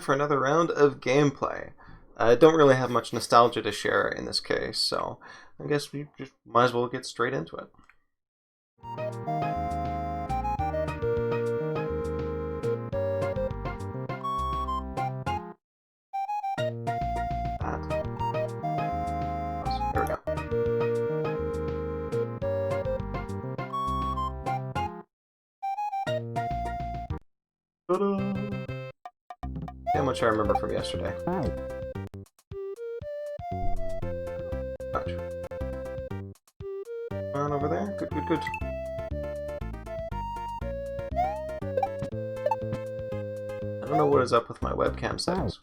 for another round of gameplay. I don't really have much nostalgia to share in this case, so I guess we just might as well get straight into it. There we go. Ta-da! How much I remember from yesterday. Much. On over there. Good, good, good. I don't know what is up with my webcam settings.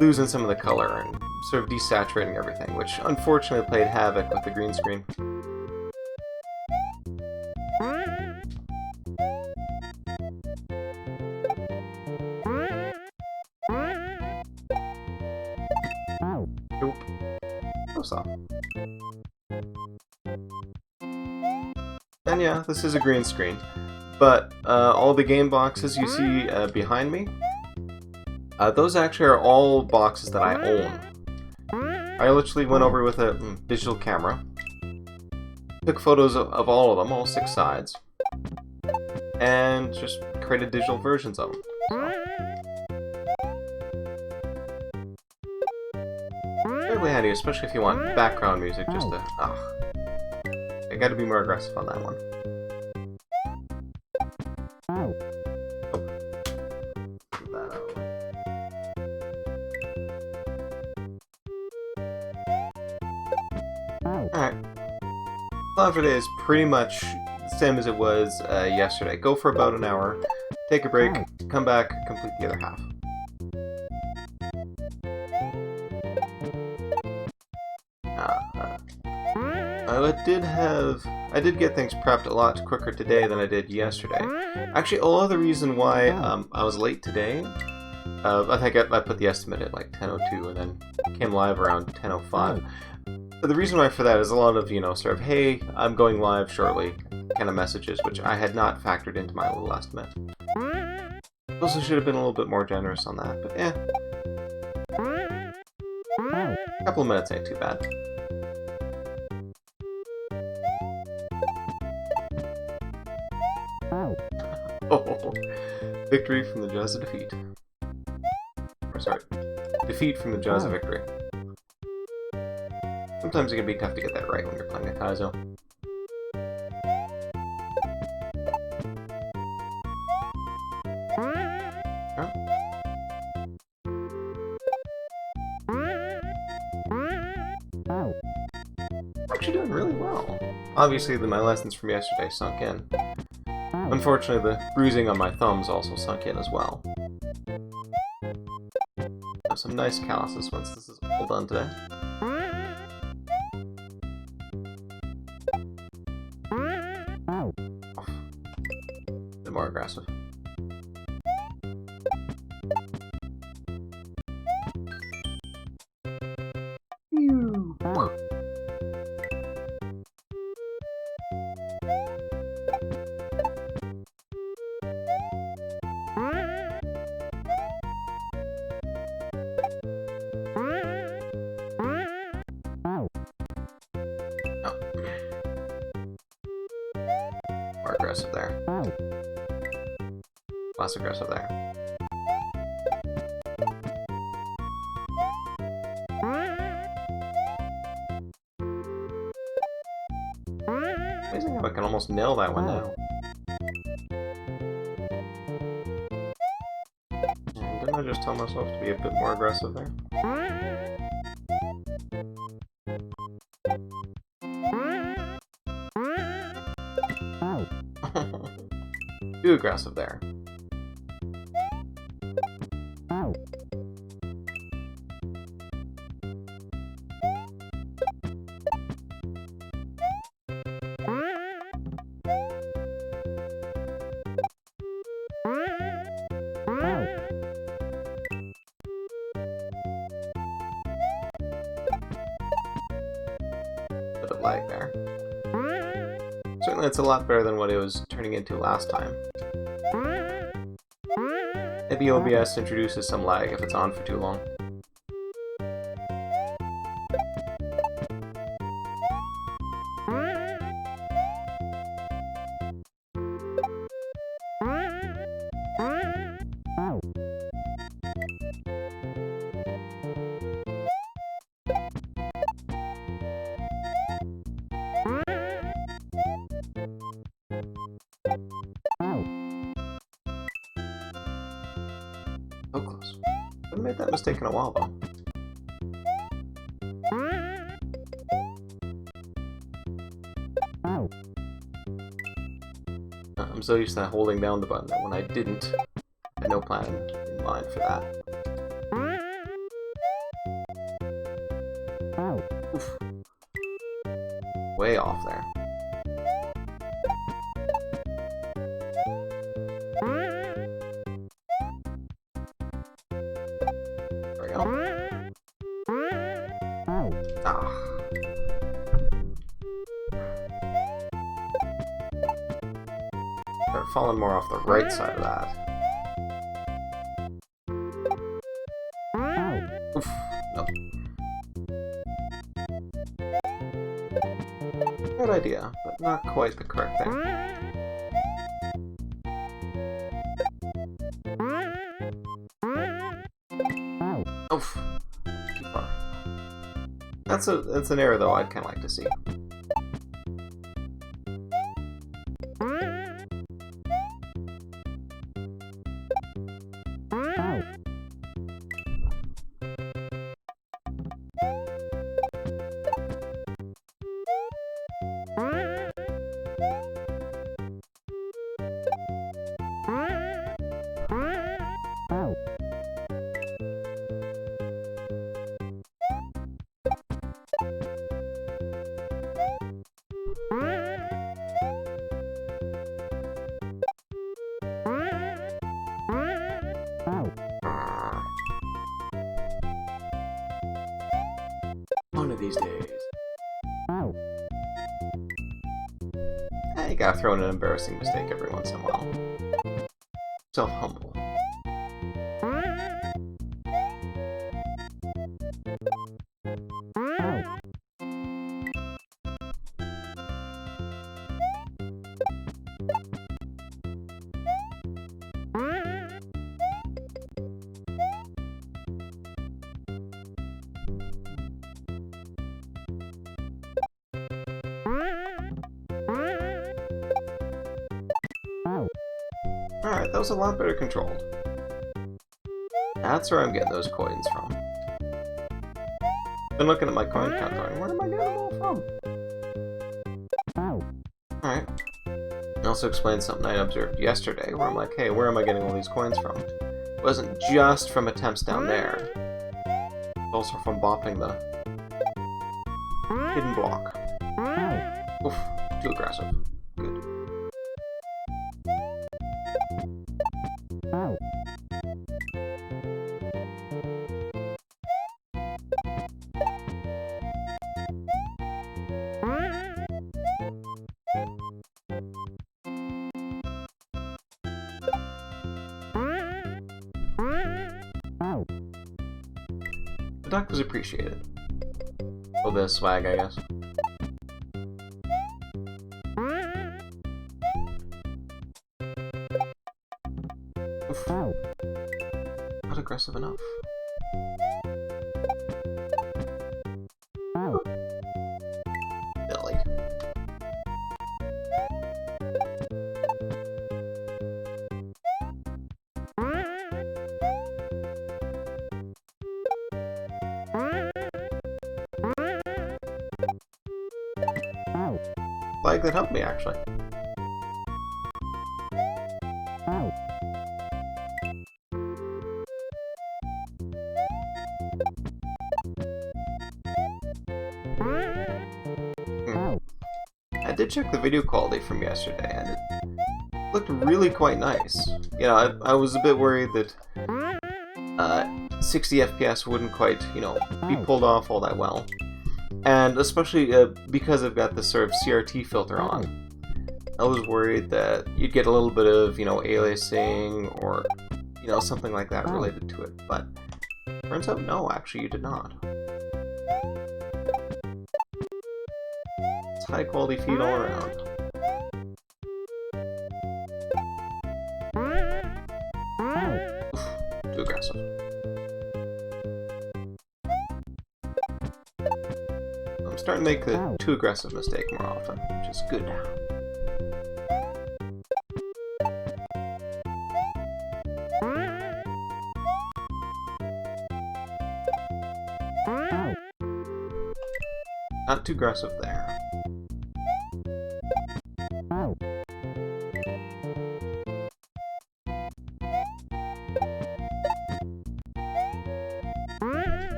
Losing some of the color and sort of desaturating everything, which unfortunately played havoc with the green screen. Nope. No saw. And yeah, this is a green screen, but all the game boxes you see behind me, those actually are all boxes that I own. I literally went over with a digital camera, took photos of all of them, all 6 sides, and just created digital versions of them. So. Really handy, especially if you want background music just to... I gotta be more aggressive on that one. Alright. Plan for today is pretty much the same as it was yesterday. Go for about an hour, take a break, come back, complete the other half. I did get things prepped a lot quicker today than I did yesterday. Actually, a lot of the reason why I was late today, I think I put the estimate at like 10:02 and then came live around 10:05. But the reason why for that is a lot of, sort of, hey, I'm going live shortly kind of messages, which I had not factored into my little estimate. Also should have been a little bit more generous on that, but yeah. A couple of minutes ain't too bad. Oh, victory from the jaws of defeat. Or sorry, defeat from the jaws of victory. Sometimes it can be tough to get that right when you're playing a Kaizo. We're actually doing really well. Obviously, my lessons from yesterday sunk in. Unfortunately, the bruising on my thumbs also sunk in as well. Have some nice calluses once this is all done today. A bit more aggressive. More aggressive there. Less aggressive there. Amazing how I can almost nail that one now. And didn't I just tell myself to be a bit more aggressive there? Too aggressive there. flag there. Certainly it's a lot better than what it was turning into last time. Maybe OBS introduces some lag if it's on for too long. So close. I made that mistake in a while, though. I'm so used to holding down the button that when I didn't, I had no plan in mind for that. Oof. Way off there. There we go. Ah. They're falling more off the right side of that. Oof. Nope. Good idea, but not quite the correct thing. Oof. Too far. That's an error though I'd kinda like to see. One of these days. You gotta throw in an embarrassing mistake every once in a while. So humble. Alright, that was a lot better controlled. That's where I'm getting those coins from. Been looking at my coin count going, where am I getting them all from? Alright. I also explained something I observed yesterday, where I'm like, hey, where am I getting all these coins from? It wasn't just from attempts down there. Also from bopping the hidden block. Oof, too aggressive. Good. The duck was appreciated. A bit of swag, I guess. Oof. Not aggressive enough. Billy. Flag that helped me, actually. I did check the video quality from yesterday, and it looked really quite nice. You know, I was a bit worried that 60 FPS wouldn't quite, you know, be pulled off all that well. And especially because I've got this sort of CRT filter on, I was worried that you'd get a little bit of, you know, aliasing or, you know, something like that related to it. But turns out, no, actually you did not. It's high quality feed all around. Oof, too aggressive. I'm starting to make the too aggressive mistake more often, which is good now. Not too aggressive there.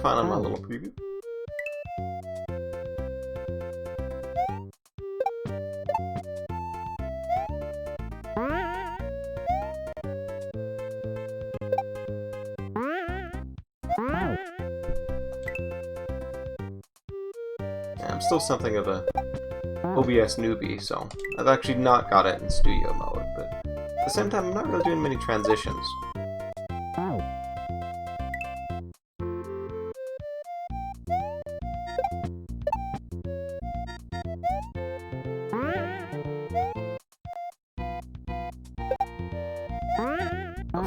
Fine on my little preview. Yeah, I'm still something of a OBS newbie, so I've actually not got it in studio mode, but at the same time I'm not really doing many transitions.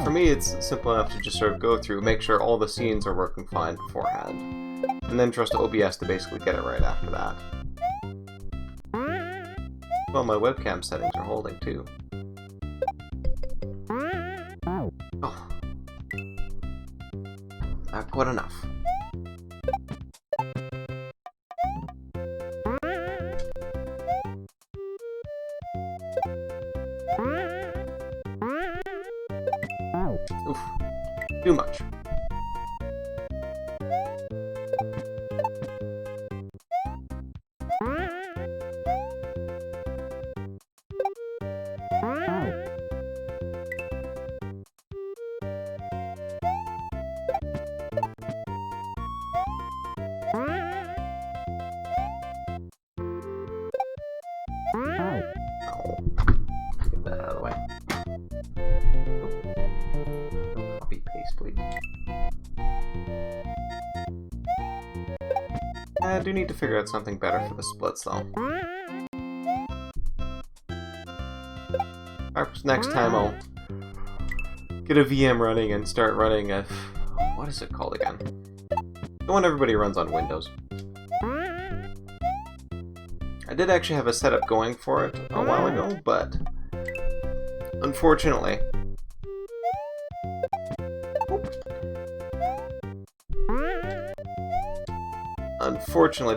For me, it's simple enough to just sort of go through, make sure all the scenes are working fine beforehand, and then trust OBS to basically get it right after that. Well, my webcam settings are holding too. Oh. Not quite enough. Oof. Too much. Get that out of the way. Copy paste, please. I do need to figure out something better for the splits, though. Perhaps next time I'll get a VM running and start running a... what is it called again? The one everybody runs on Windows. I did actually have a setup going for it a while ago, but unfortunately...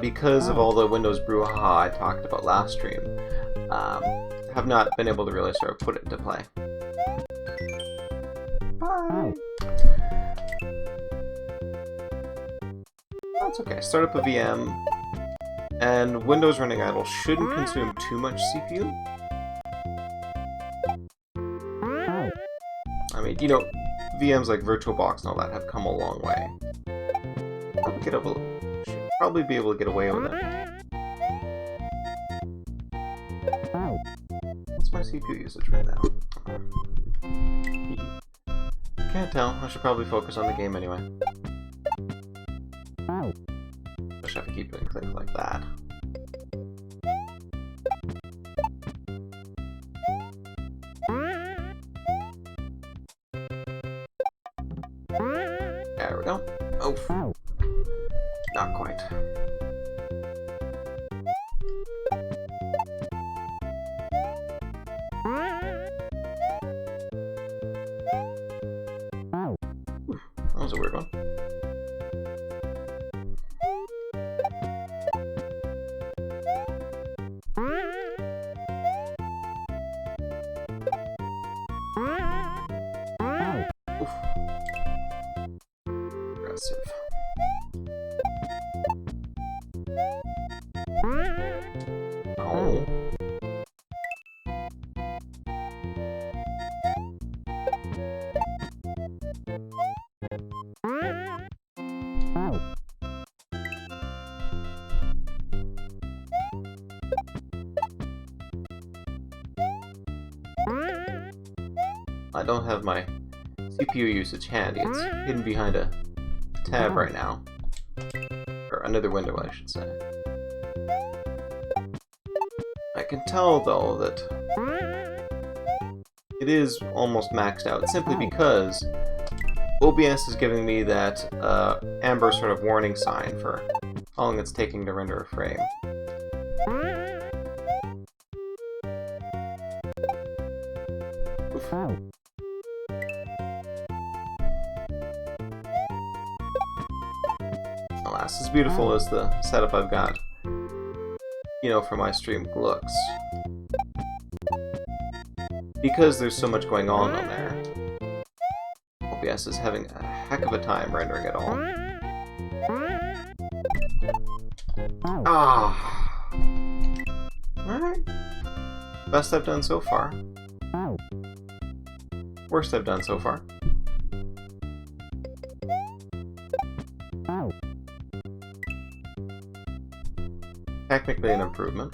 because of all the Windows brouhaha I talked about last stream, have not been able to really sort of put it into play. Bye! That's okay. Start up a VM, and Windows running idle shouldn't consume too much CPU. I mean, you know, VMs like VirtualBox and all that have come a long way. Probably be able to get away with it. What's my CPU usage right now? Can't tell. I should probably focus on the game anyway. Wish I could keep doing things like that. There we go. Oh. Not quite. That was a weird one. I don't have my CPU usage handy. It's hidden behind a tab right now. Or another window, I should say. I can tell, though, that it is almost maxed out, simply because OBS is giving me that amber sort of warning sign for how long it's taking to render a frame. Oof. Alas, as beautiful as the setup I've got, you know, for my stream looks, because there's so much going on there, OBS is having a heck of a time rendering it all. Ah! Alright. Best I've done so far. Worst I've done so far. Technically an improvement.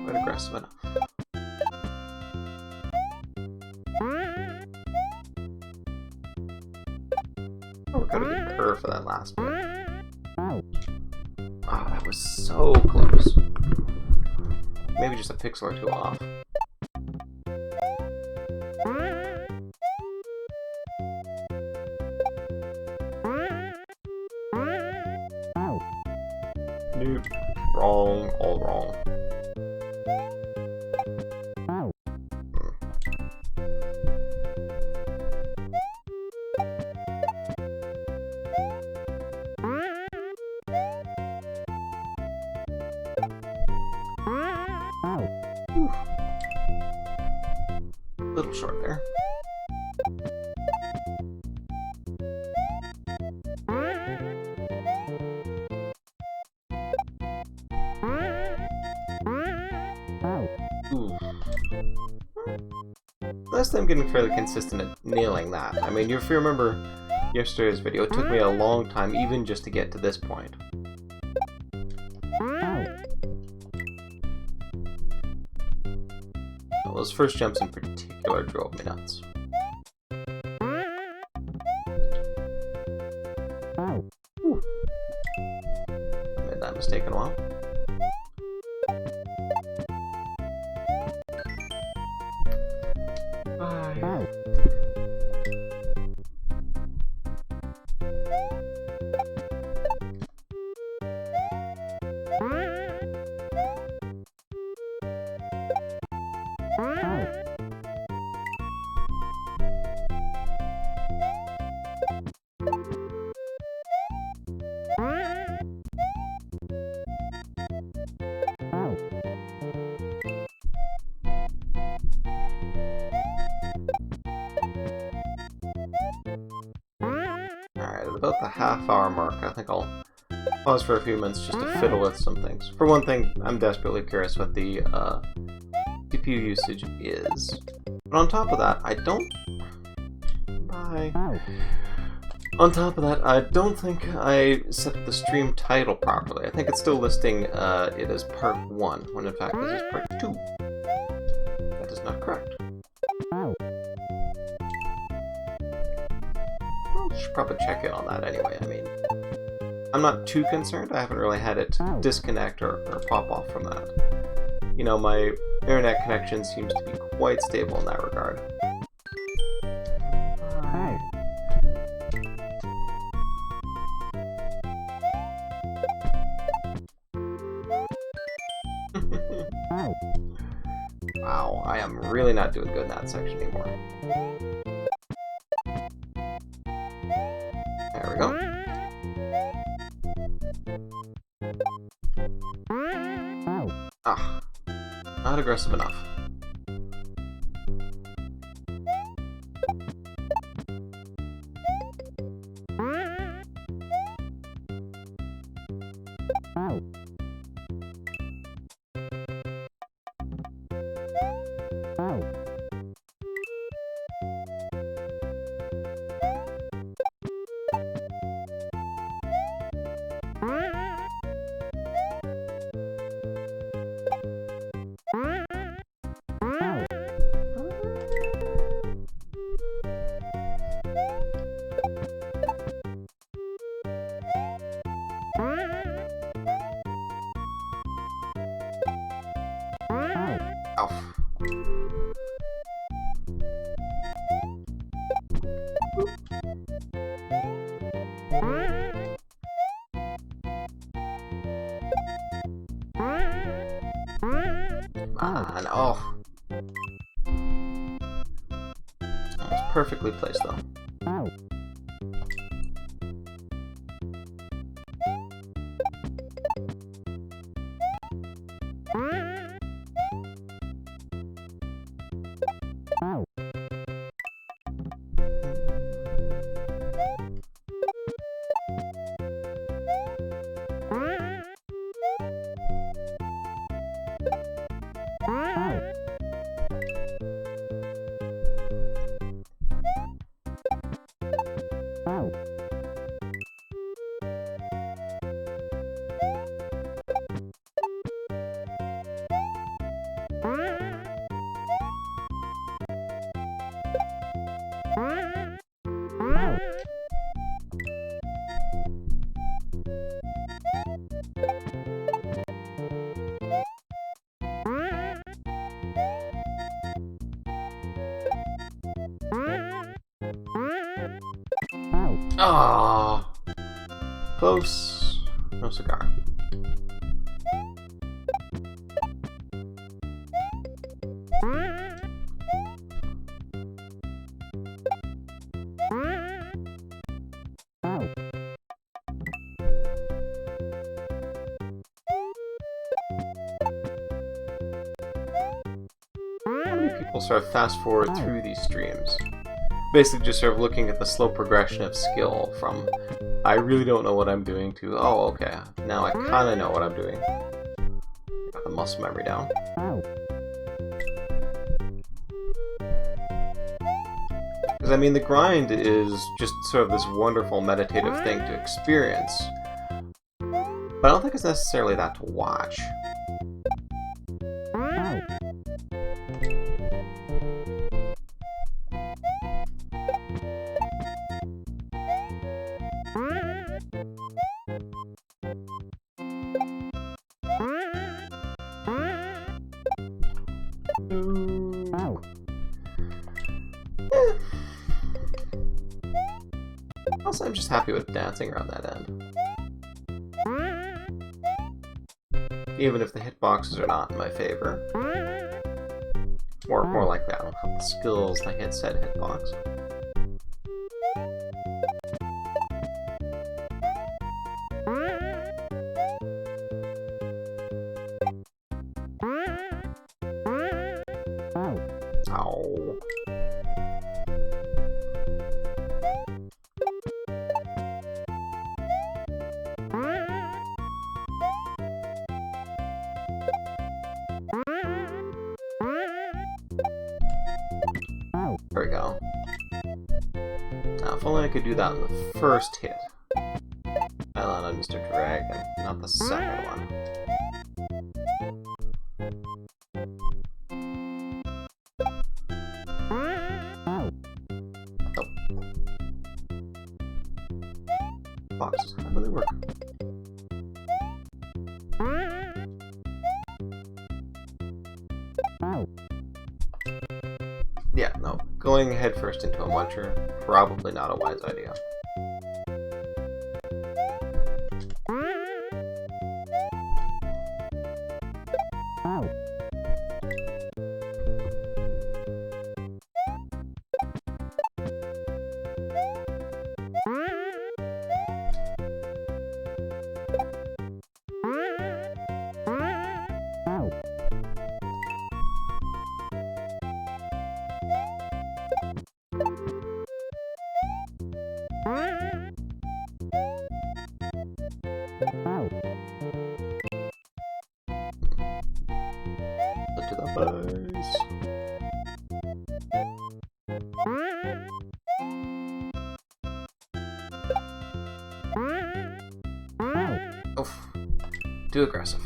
Quite aggressive enough. Oh, we got a good curve for that last bit. Oh, that was so close. Maybe just a pixel or two off. Nope. Wrong. All wrong. A little short there. Ooh. Last time getting fairly consistent at nailing that. I mean, if you remember yesterday's video, it took me a long time even just to get to this point. Those first jumps in particular drove me nuts. Ooh. I made that mistake in a while. Bye. Alright, at about the half-hour mark, I think I'll pause for a few minutes just to fiddle with some things. For one thing, I'm desperately curious what the CPU usage is. But on top of that, I don't... Bye. On top of that, I don't think I set up the stream title properly. I think it's still listing it as Part 1, when in fact this is Part 2. That is not correct. I should probably check in on that anyway. I mean, I'm not too concerned. I haven't really had it disconnect or pop off from that. You know, my internet connection seems to be quite stable in that regard. am really not doing good in that section anymore. There we go. Ah, not aggressive enough. Ow. Man, oh. Almost perfectly placed though. Ah, close. No cigar. How many people sort of fast forward through these streams? Basically just sort of looking at the slow progression of skill from I really don't know what I'm doing to oh okay, now I kinda know what I'm doing. Got the muscle memory down. Because I mean the grind is just sort of this wonderful meditative thing to experience. But I don't think it's necessarily that to watch. Also, I'm just happy with dancing around that end. Even if the hitboxes are not in my favor. More like that. I don't have the skills to hit said hitbox. Ow. There we go. Now, if only I could do that on the first hit. I land on Mr. Dragon, not the second one. Boxes don't really work. Yeah, no. Going headfirst into a muncher, probably not a wise idea. Nice. Oof. Too aggressive.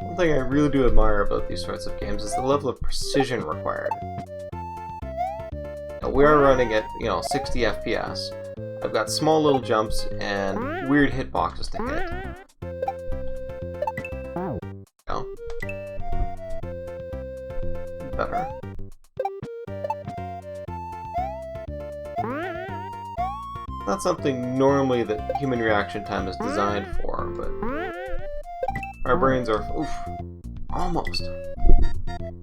One thing I really do admire about these sorts of games is the level of precision required. Now, we are running at, 60 FPS. I've got small little jumps and weird hitboxes to hit. Oh. Better. Not something normally that human reaction time is designed for, but our brains are... Oof. Almost.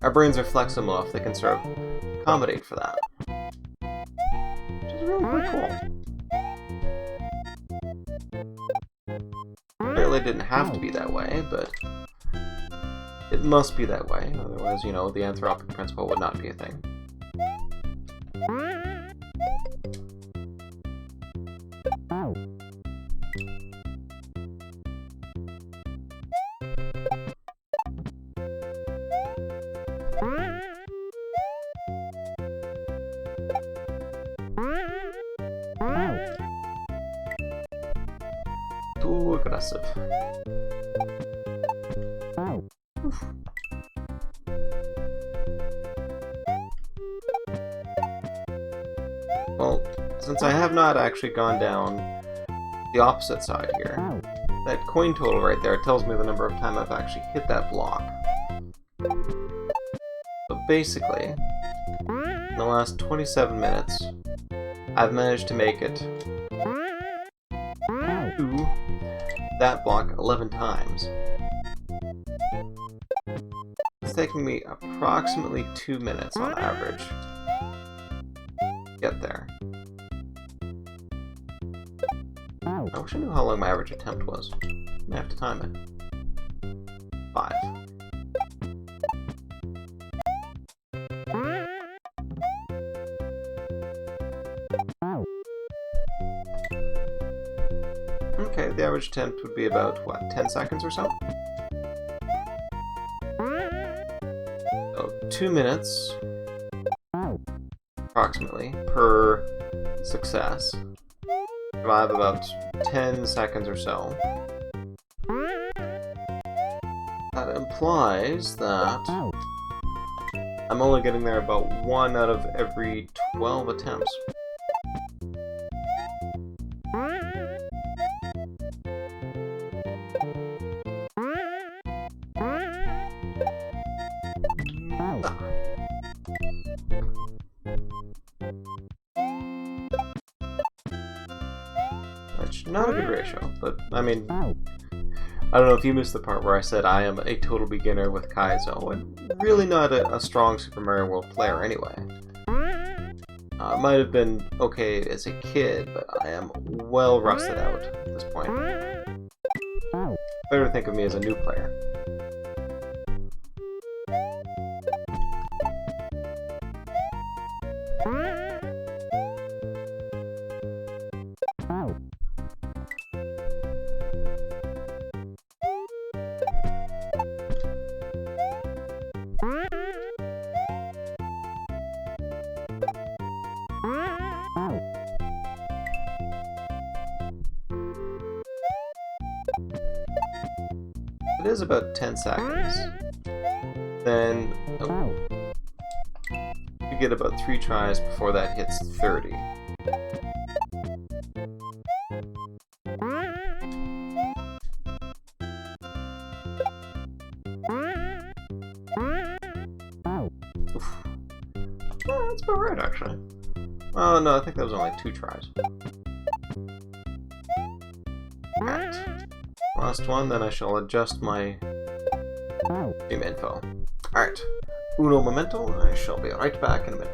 Our brains are flexible enough they can sort of accommodate for that. Which is really pretty cool. Apparently it didn't have to be that way, but it must be that way. Otherwise, the anthropic principle would not be a thing. Too aggressive. Oof. Well, since I have not actually gone down the opposite side here, that coin total right there tells me the number of times I've actually hit that block. So basically, in the last 27 minutes, I've managed to make it to that block 11 times. It's taking me approximately 2 minutes on average to get there. I wish I knew how long my average attempt was. I may have to time it. 5. Okay, the average attempt would be about, what, 10 seconds or so? So, 2 minutes, approximately, per success. Survive about 10 seconds or so. That implies that I'm only getting there about 1 out of every 12 attempts. Which, not a good ratio, but, I mean, I don't know if you missed the part where I said I am a total beginner with Kaizo, and really not a strong Super Mario World player anyway. Might have been okay as a kid, but I am well rusted out at this point. Better think of me as a new player. It is about 10 seconds. Then you get about 3 tries before that hits 30. Oof. Yeah, that's about right, actually. Oh no, I think that was only 2 tries. Alright. Last one, then I shall adjust my game info. Alright. Uno momento, I shall be right back in a minute.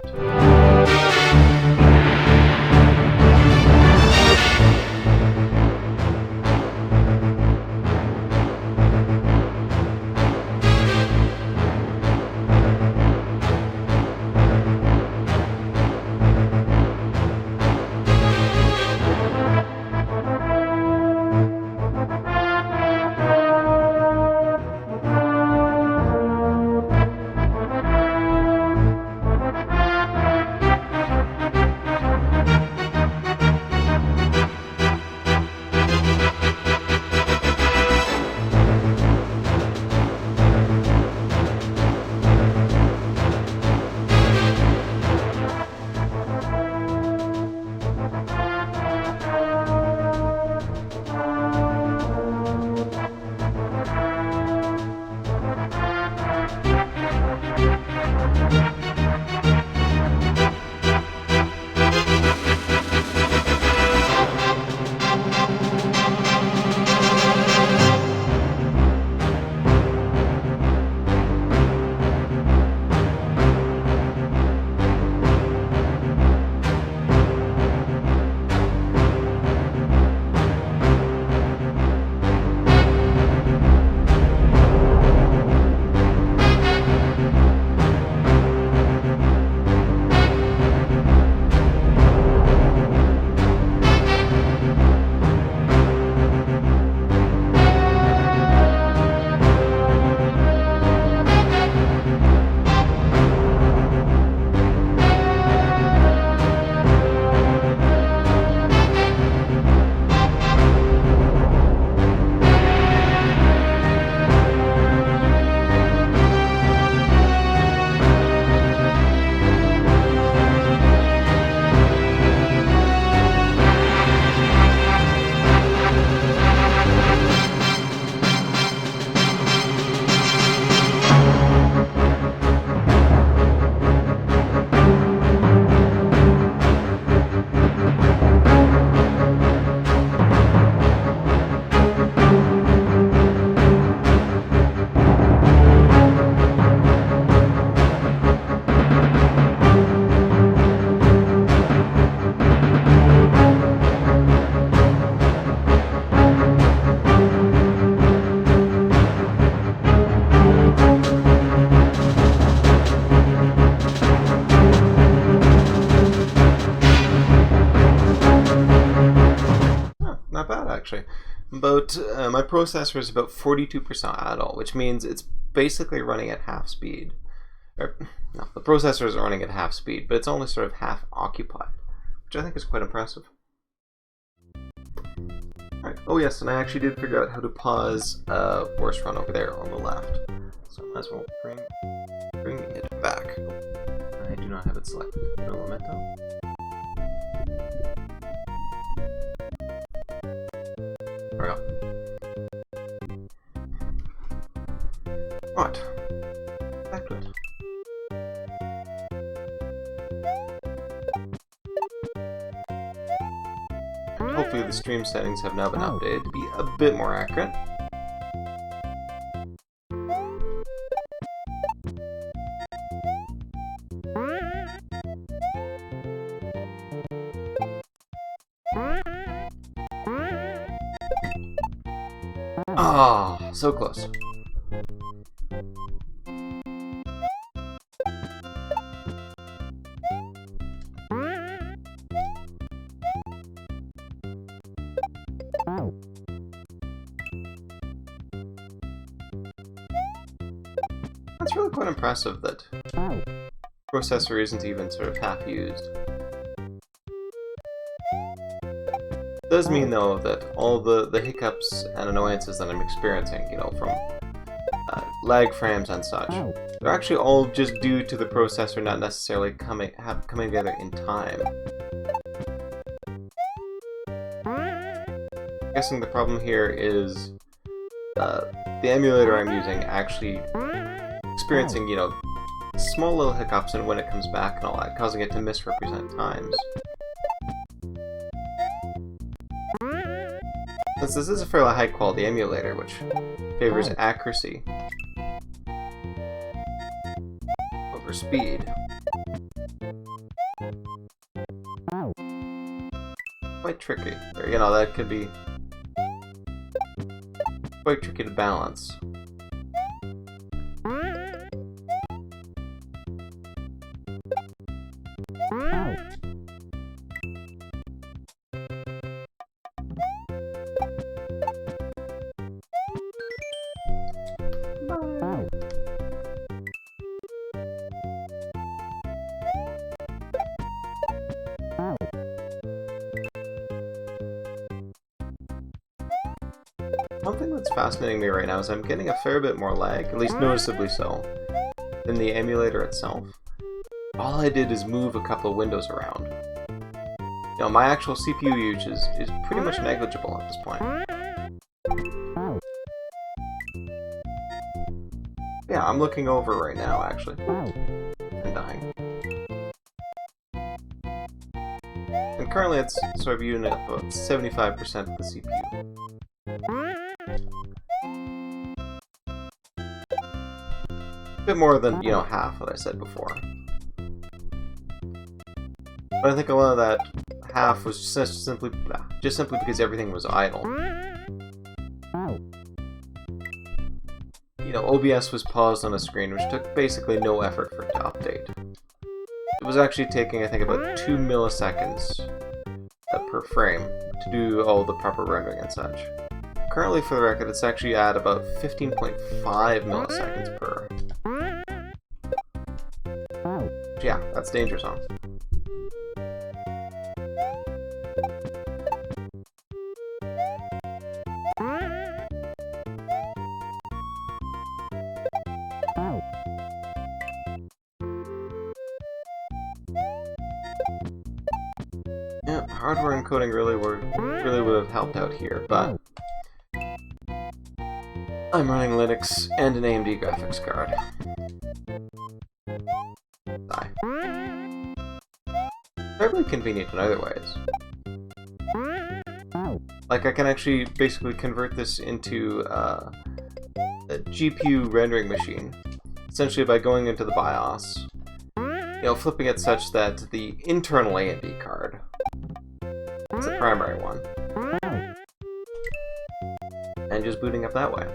actually. But my processor is about 42% idle, which means it's basically running at half speed. No, the processor is running at half speed, but it's only sort of half occupied, which I think is quite impressive. Alright, oh yes, and I actually did figure out how to pause Force Run over there on the left. So I might as well bring it back. I do not have it selected. No memento. There we go. Right. Back to it. And hopefully the stream settings have now been updated to be a bit more accurate. Ah, oh, so close. That's really quite impressive that processor isn't even sort of half used. Does mean though that all the hiccups and annoyances that I'm experiencing, you know, from lag frames and such, they're actually all just due to the processor not necessarily coming together in time. I'm guessing the problem here is the emulator I'm using actually experiencing, you know, small little hiccups and when it comes back and all that, causing it to misrepresent times. Since this is a fairly high quality emulator, which favors accuracy over speed, quite tricky. Or, you know, that could be quite tricky to balance. One thing that's fascinating me right now is I'm getting a fair bit more lag, at least noticeably so, than the emulator itself. All I did is move a couple of windows around. You know, my actual CPU usage is pretty much negligible at this point. Yeah, I'm looking over right now, actually. And dying. And currently it's sort of using up about 75% of the CPU. A bit more than, you know, half what I said before. But I think a lot of that half was just simply because everything was idle. You know, OBS was paused on a screen, which took basically no effort for it to update. It was actually taking, I think, about 2 milliseconds per frame to do all the proper rendering and such. Currently, for the record, it's actually at about 15.5 milliseconds per. Yeah, that's danger zone. Yeah, hardware encoding really would have helped out here, but I'm running Linux and an AMD graphics card. Terribly convenient in other ways. Like, I can actually basically convert this into a GPU rendering machine, essentially by going into the BIOS, you know, flipping it such that the internal AMD card is the primary one, and just booting up that way.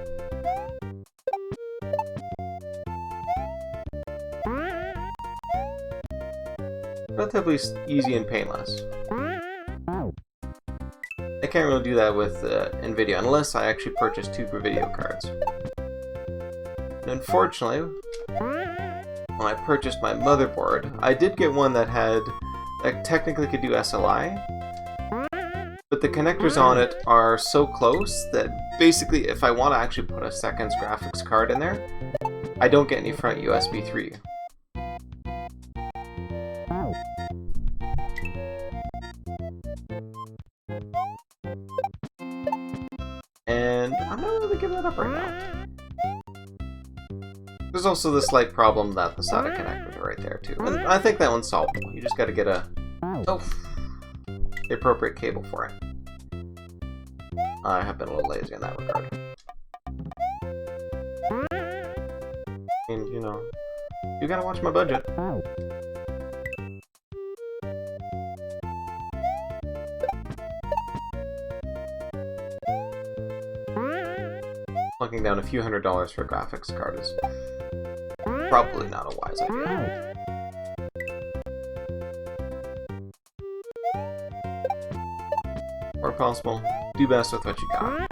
Relatively easy and painless. can't really do that with NVIDIA unless I actually purchase 2 video cards. And unfortunately, when I purchased my motherboard, I did get one that technically could do SLI, but the connectors on it are so close that basically if I want to actually put a second graphics card in there, I don't get any front USB 3. And I'm not really giving that up right now. There's also the slight problem that the SATA connectors are right there too. And I think that one's solvable. You just gotta get the appropriate cable for it. I have been a little lazy in that regard. And, you know, you gotta watch my budget. Plunking down a few $100s for a graphics card is probably not a wise idea. Where possible, do best with what you got.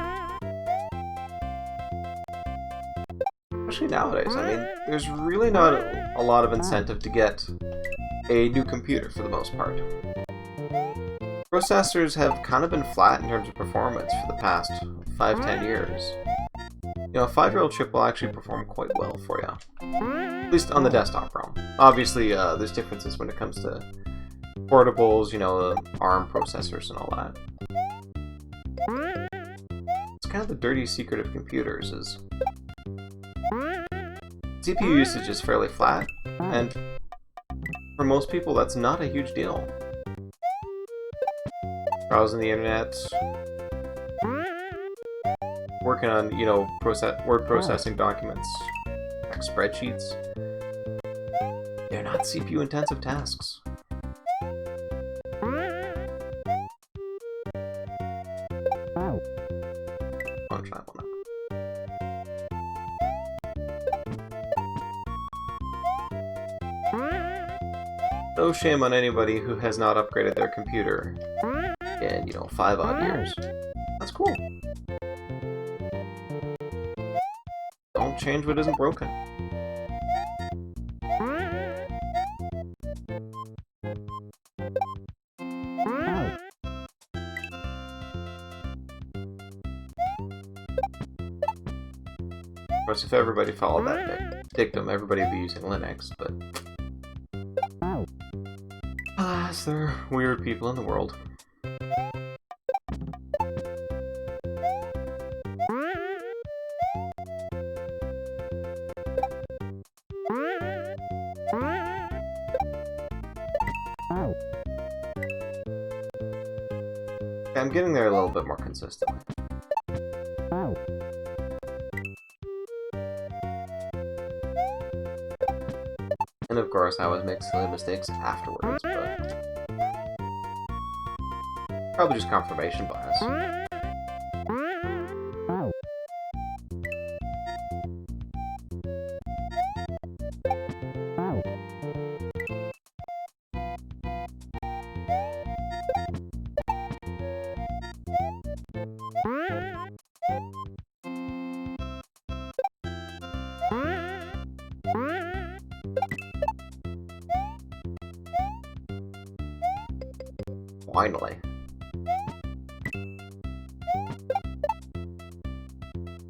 Especially nowadays, I mean, there's really not a lot of incentive to get a new computer for the most part. Processors have kind of been flat in terms of performance for the past 5-10 years. You know, a 5-year-old chip will actually perform quite well for you. At least on the desktop realm. Obviously, there's differences when it comes to portables, you know, ARM processors and all that. It's kind of the dirty secret of computers is CPU usage is fairly flat, and for most people that's not a huge deal. Browsing the internet, working on, you know, word processing documents, like spreadsheets. They're not CPU intensive tasks. I'll try one up. No shame on anybody who has not upgraded their computer in, you know, 5-odd years. That's cool. Don't change what isn't broken. Of course, if everybody followed that dictum, everybody would be using Linux, but alas, there are weird people in the world. I'm getting there a little bit more consistently. And of course, I always make silly mistakes afterwards, but probably just confirmation bias. Finally.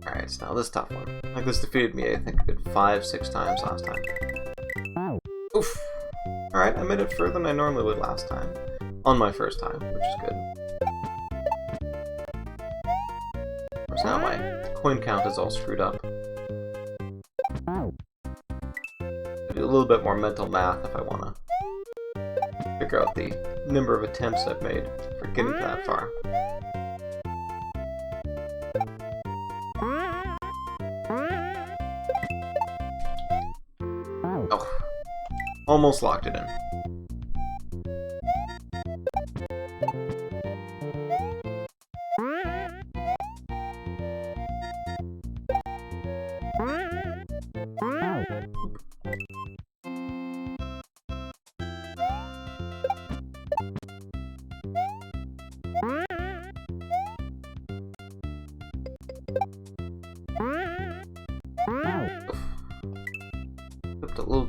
Alright, so now this tough one. Like, this defeated me, I think, a good 5-6 times last time. Oof! Alright, I made it further than I normally would last time. On my first time, which is good. Of course, now my coin count is all screwed up. Do a little bit more mental math if I want to figure out the number of attempts I've made for getting that far. Oh, almost locked it in.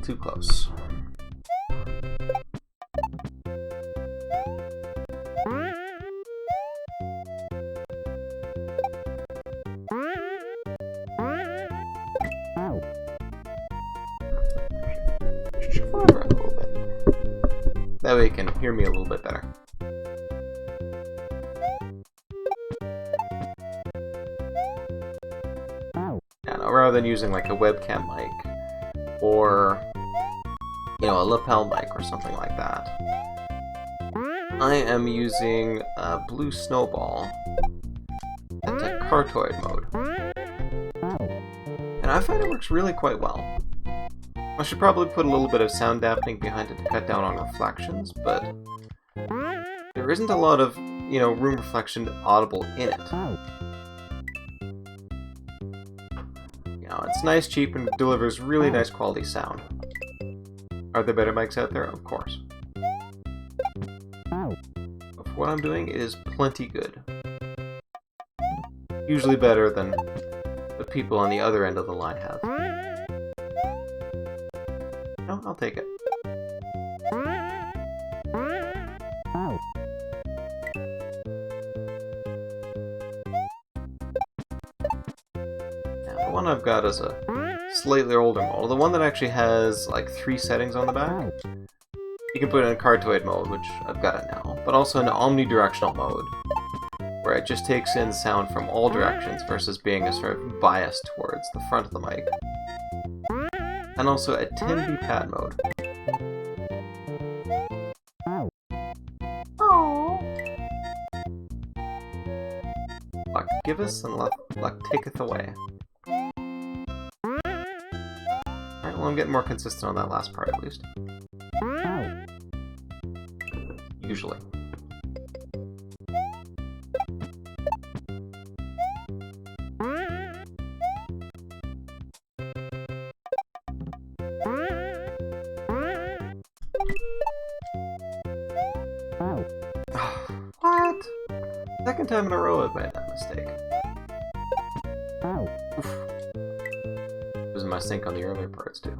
too close. Forward a little bit. That way you can hear me a little bit better. Yeah, now, rather than using like a webcam mic or a lapel mic or something like that, I am using a blue snowball into Cartoid mode. And I find it works really quite well. I should probably put a little bit of sound dampening behind it to cut down on reflections, but there isn't a lot of, room reflection audible in it. It's nice, cheap, and delivers really nice quality sound. Are there better mics out there? Of course. But for what I'm doing, it is plenty good. Usually better than the people on the other end of the line have. No, I'll take it. Now, the one I've got is a slightly older model. The one that actually has like 3 settings on the back. You can put it in Cartoid mode, which I've got it now, but also in omnidirectional mode, where it just takes in sound from all directions versus being a sort of bias towards the front of the mic. And also a 10B pad mode. Luck giveth and luck taketh away. Alright, well I'm getting more consistent on that last part at least. Usually. What? Second time in a row I've made that mistake. Oof. Losing my sync on the earlier parts too.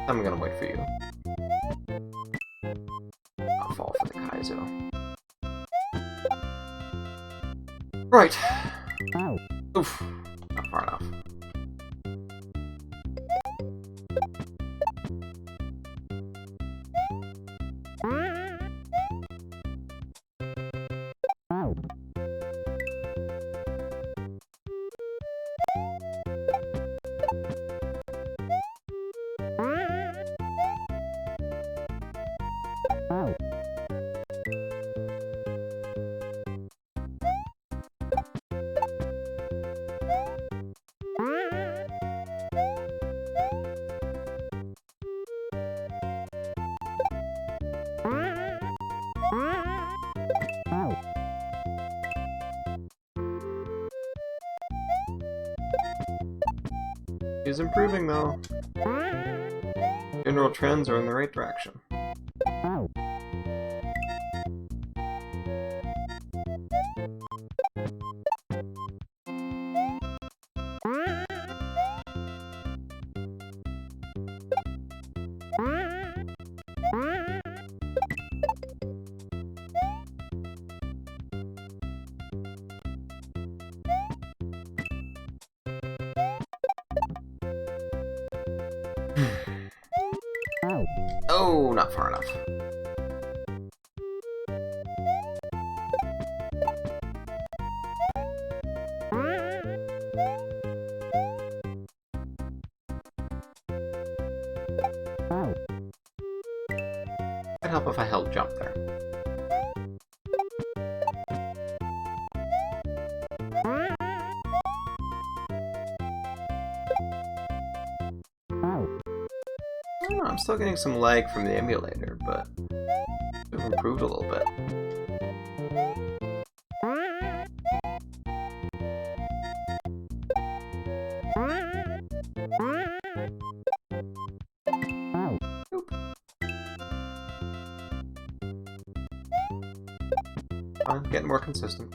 I'm gonna wait for you. I'll fall for the Kaizo. Right. Oof. Not far enough. He's improving though. General trends are in the right direction. Oh, not far enough. It'd help if I held jump there. I don't know, I'm still getting some lag from the emulator, but it's improved a little bit. I'm getting more consistent.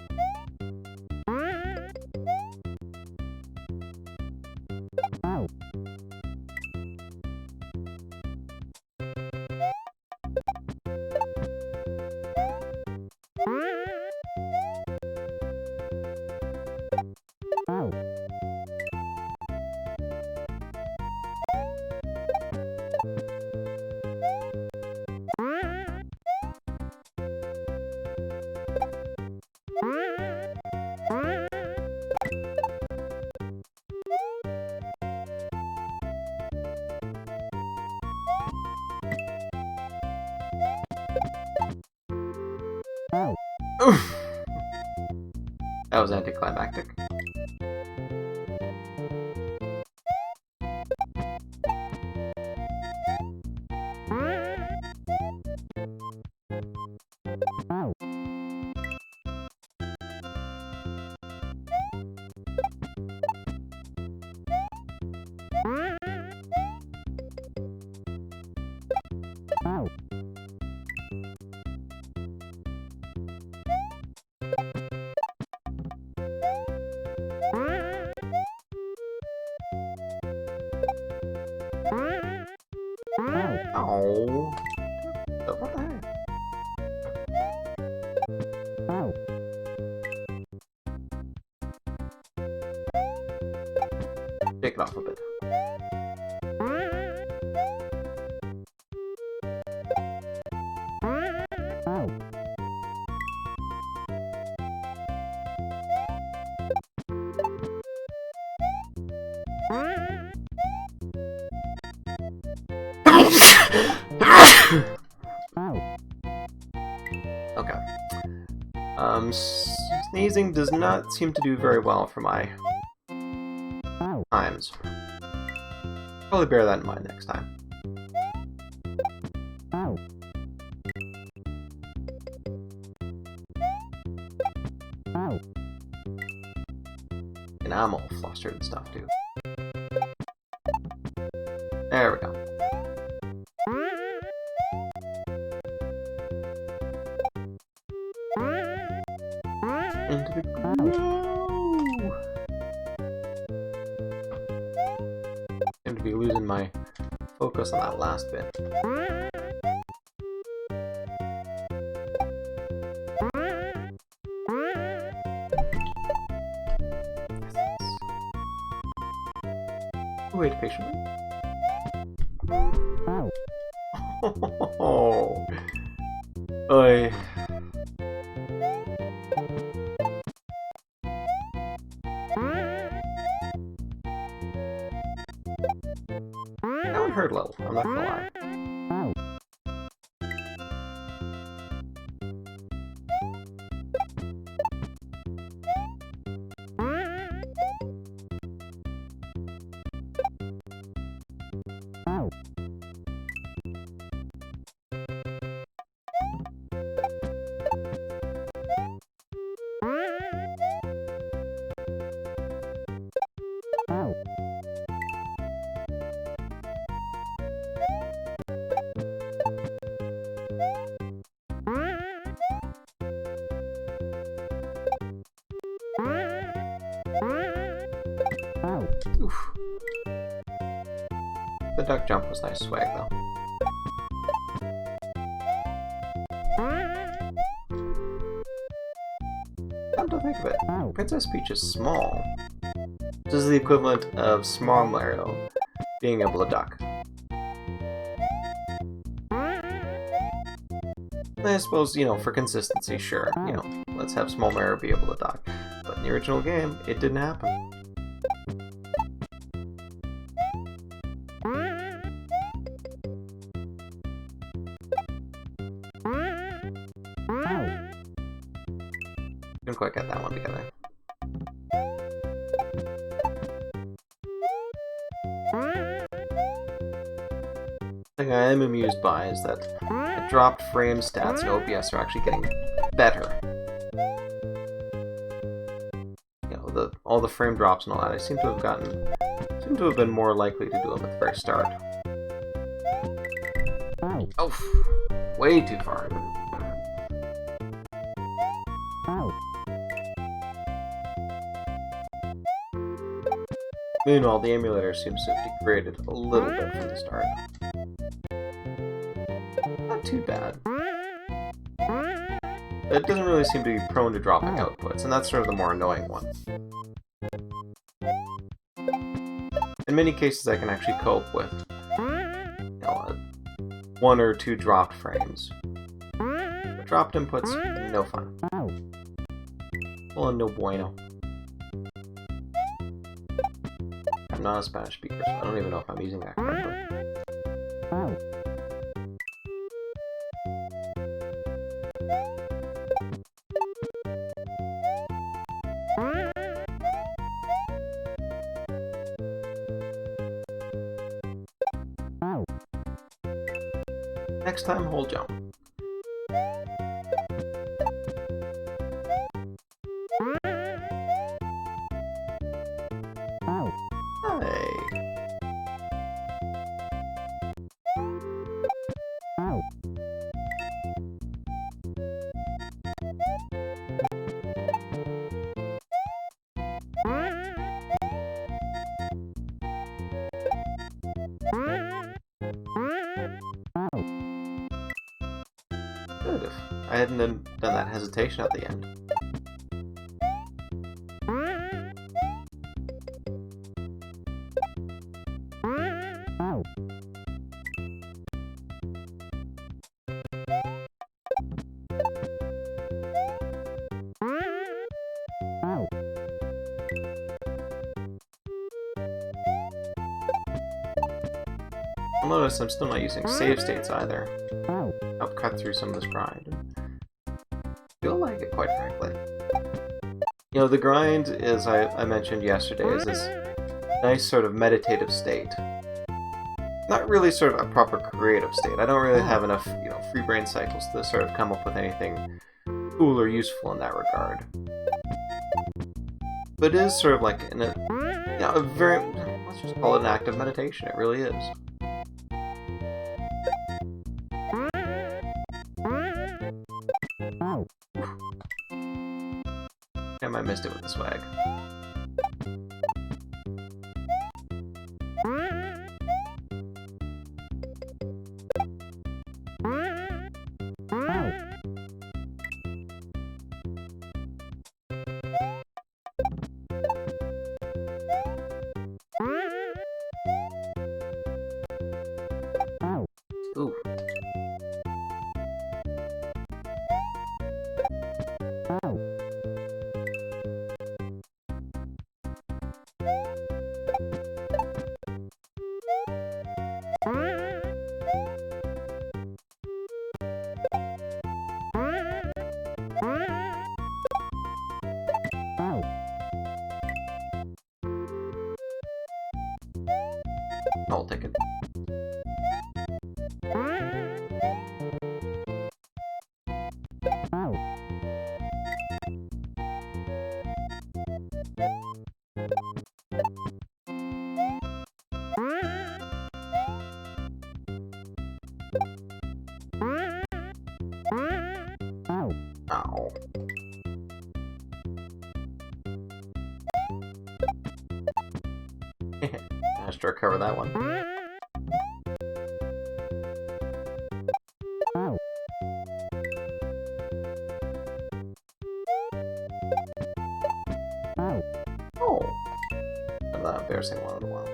Oof. That was anticlimactic. Oh. What the heck? Take it off a bit. Okay. Sneezing does not seem to do very well for my times. Probably bear that in mind next time. And I'm all flustered and stuff too. There we go. Into the groove. Seem to be losing my focus on that last bit. Wait patiently. Oh. Oy. That one hurt a little, I'm not gonna lie. Oof. The duck jump was nice swag though. Come to think of it, Princess Peach is small. This is the equivalent of Small Mario being able to duck. I suppose, you know, for consistency, sure, you know, let's have Small Mario be able to duck. But in the original game, it didn't happen. Didn't quite get that one together. thing I am amused by is that the dropped frame stats in OBS are actually getting better. You know, all the frame drops and all that, I seem to have been more likely to do them at the very start. Oh, way too far. Meanwhile, the emulator seems to have degraded a little bit from the start. Not too bad. It doesn't really seem to be prone to dropping outputs, and that's sort of the more annoying one. In many cases, I can actually cope with, you know, 1 or 2 dropped frames. But dropped inputs, no fun. Well, no bueno. I'm not a Spanish speaker, so I don't even know if I'm using that correctly. Next time, hold jump. Good if I hadn't done that hesitation at the end. You'll notice I'm still not using save states either. I'll cut through some of this grind. Feel like it, quite frankly. You know, the grind, as I mentioned yesterday, is this nice sort of meditative state. Not really sort of a proper creative state. I don't really have enough, you know, free brain cycles to sort of come up with anything cool or useful in that regard. But it is sort of like a very, let's just call it an active meditation. It really is. Damn, I missed it with the swag. Ooh. I'll take it. Ow. Managed to recover that one. Oh. That embarrassing one in a while.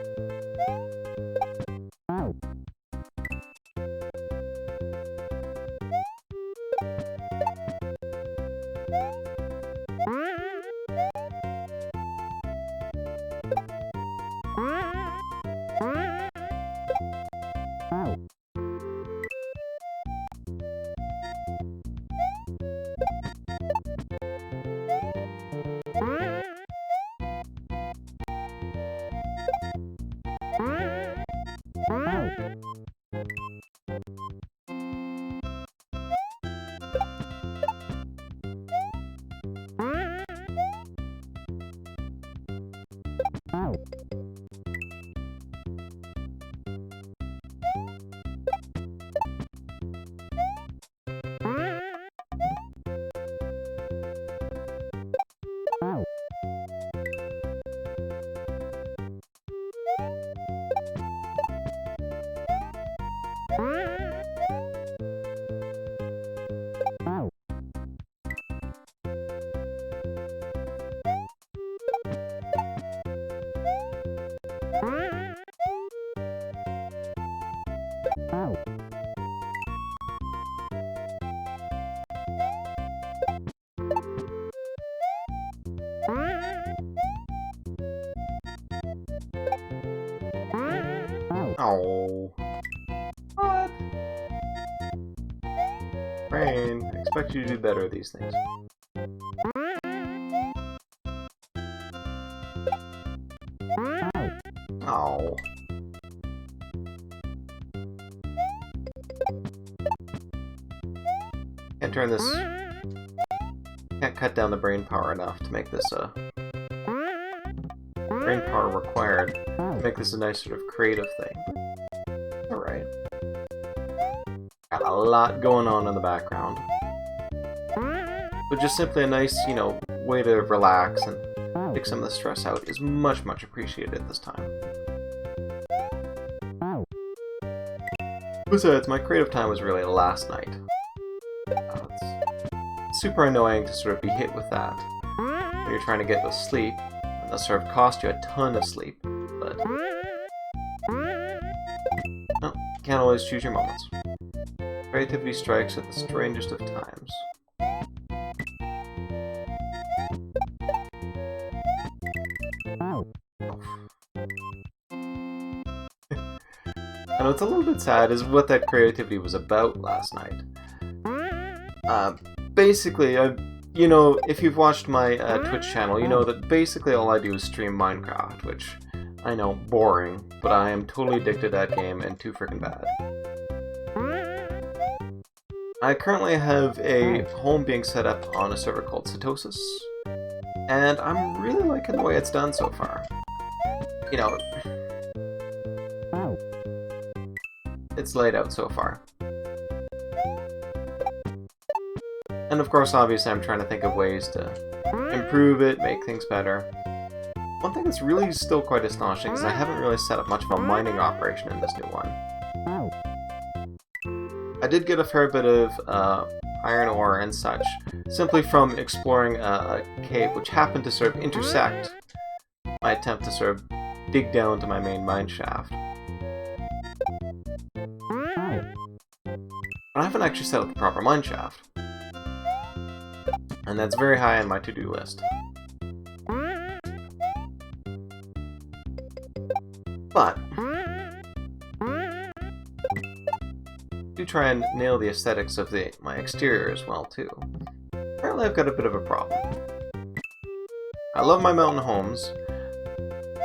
Oh. What? Brain, I expect you to do better at these things. Oh. Can't turn this... Can't cut down the brain power enough to make this brain power required to make this a nice sort of creative thing. Alright. Got a lot going on in the background. But just simply a nice, you know, way to relax and take some of the stress out is much, much appreciated at this time. Besides, my creative time was really last night. It's super annoying to sort of be hit with that when you're trying to get to sleep, and that sort of cost you a ton of sleep, but... No, can't always choose your moments. Creativity strikes at the strangest of times. I know it's a little bit sad is what that creativity was about last night. Basically, you know, if you've watched my Twitch channel, you know that basically all I do is stream Minecraft, which, I know, boring, but I am totally addicted to that game and too freaking bad. I currently have a home being set up on a server called Satosis, and I'm really liking the way it's done so far. You know, it's laid out so far. And of course, obviously, I'm trying to think of ways to improve it, make things better. One thing that's really still quite astonishing is I haven't really set up much of a mining operation in this new one. I did get a fair bit of iron ore and such, simply from exploring a cave which happened to sort of intersect my attempt to sort of dig down to my main mine shaft. But I haven't actually set up the proper mine shaft. And that's very high on my to-do list. But do try and nail the aesthetics of my exterior as well too. Apparently I've got a bit of a problem. I love my mountain homes,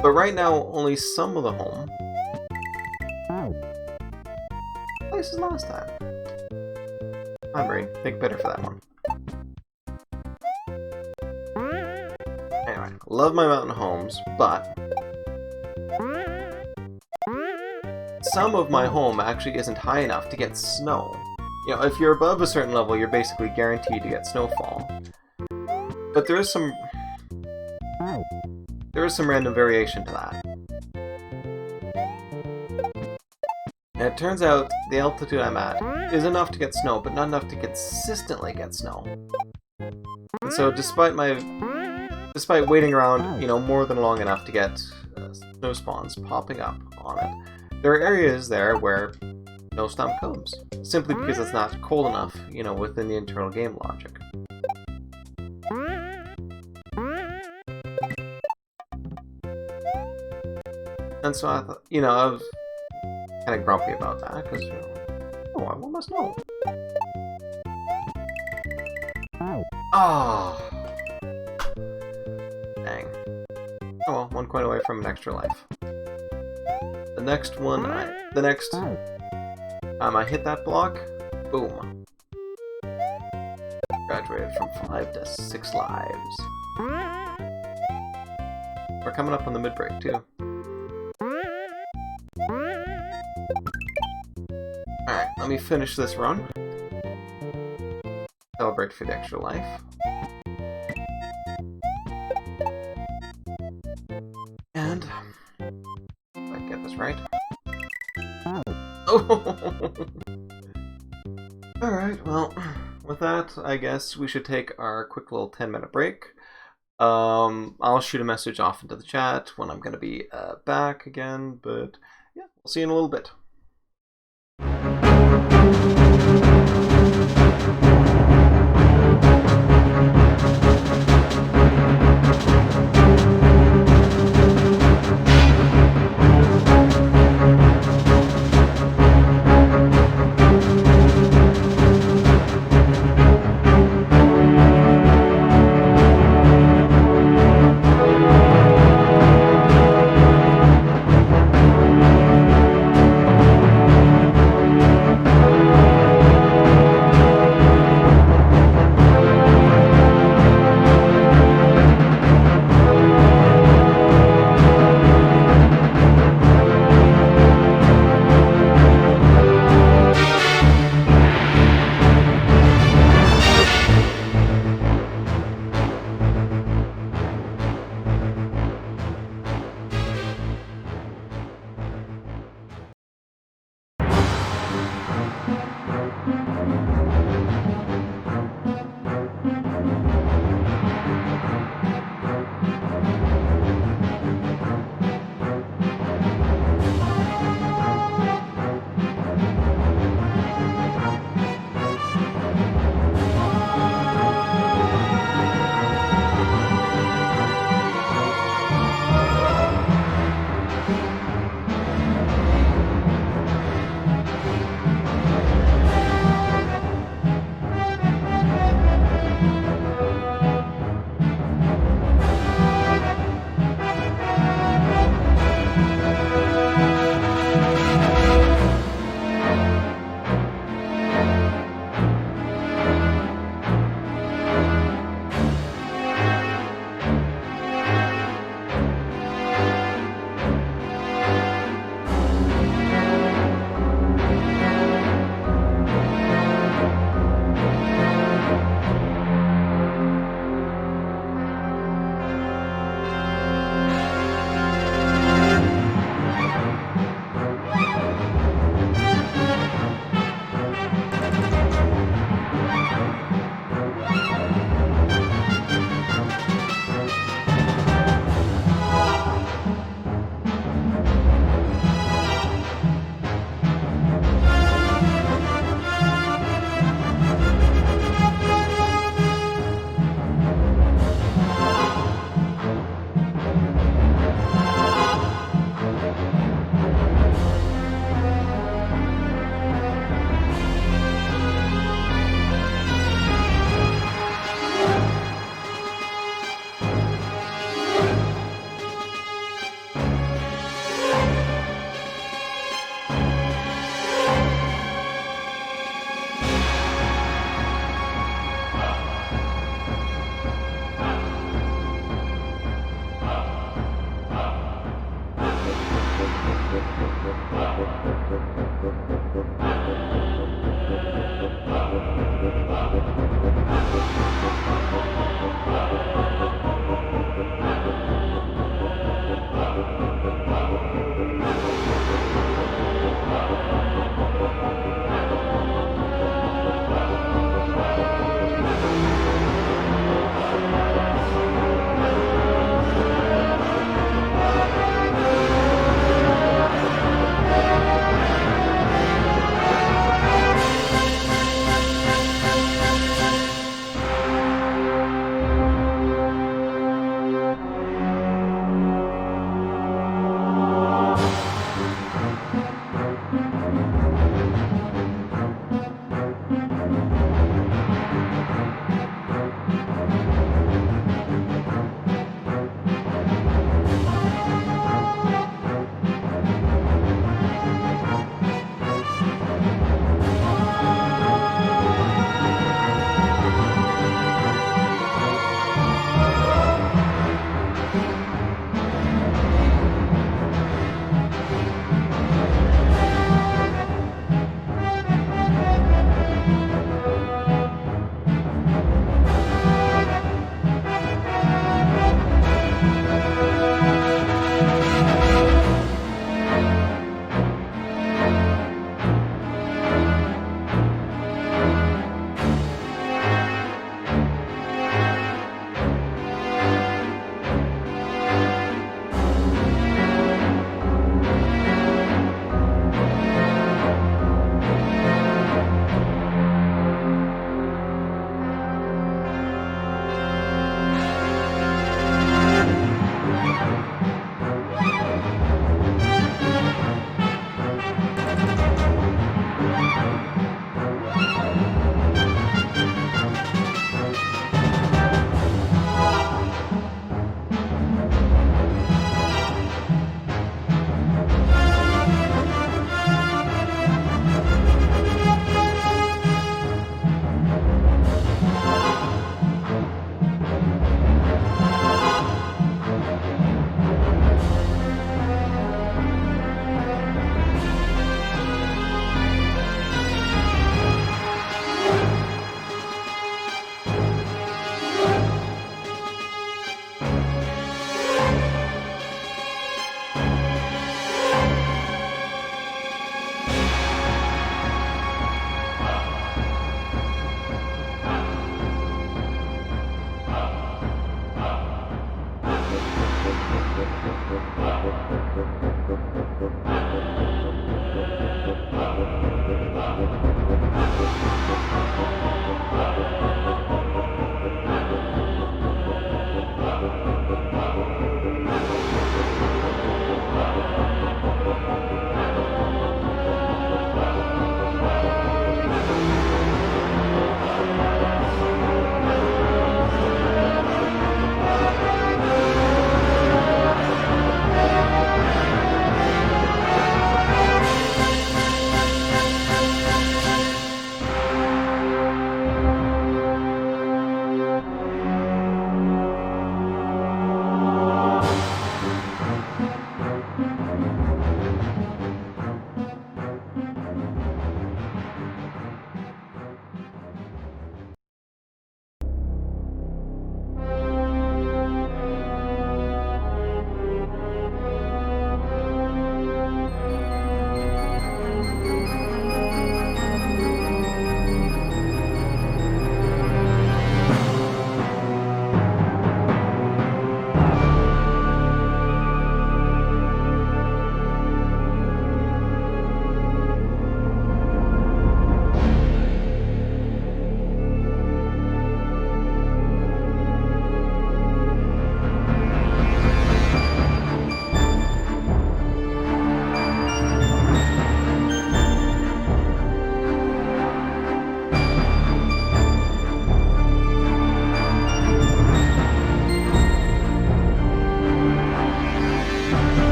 but right now only some of the home places last time. I'm brain, think better for that one. Anyway, love my mountain homes, but some of my home actually isn't high enough to get snow. You know, if you're above a certain level, you're basically guaranteed to get snowfall. But there is some random variation to that. And it turns out the altitude I'm at is enough to get snow, but not enough to consistently get snow. And so despite waiting around, you know, more than long enough to get snow spawns popping up on it, there are areas there where no snow comes, simply because it's not cold enough, you know, within the internal game logic. And so I thought, you know, I was kind of grumpy about that, because, you know, oh, I want my snow. Ah. Dang. Oh well, 1 coin away from an extra life. The next one, I hit that block, boom. Graduated from 5 to 6 lives. We're coming up on the mid-break, too. Alright, let me finish this run. Celebrate for the extra life. And if I get this right. Oh! Alright, well, with that, I guess we should take our quick little 10-minute break. I'll shoot a message off into the chat when I'm going to be back again, but yeah, we'll see you in a little bit.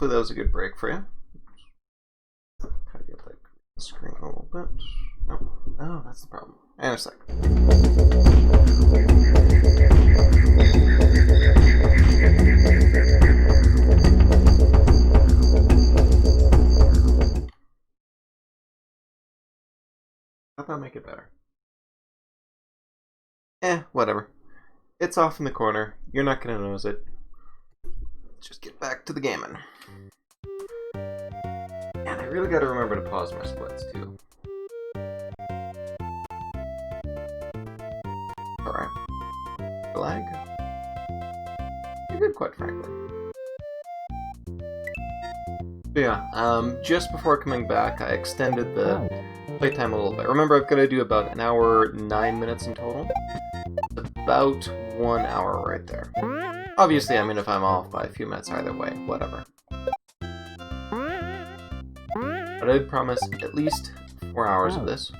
hopefully that was a good break for you. Tidy up that screen a little bit. No. Oh, that's the problem. And a sec. How'd that make it better? Whatever. It's off in the corner. You're not gonna notice it. Let's just get back to the gaming. And I really gotta remember to pause my splits too. Alright. Lag? You're good, quite frankly. But yeah, just before coming back, I extended the playtime a little bit. Remember, I've got to do about an hour, 9 minutes in total. It's about 1 hour right there. Obviously, I mean, if I'm off by a few minutes either way, whatever. But I did promise at least 4 hours of this.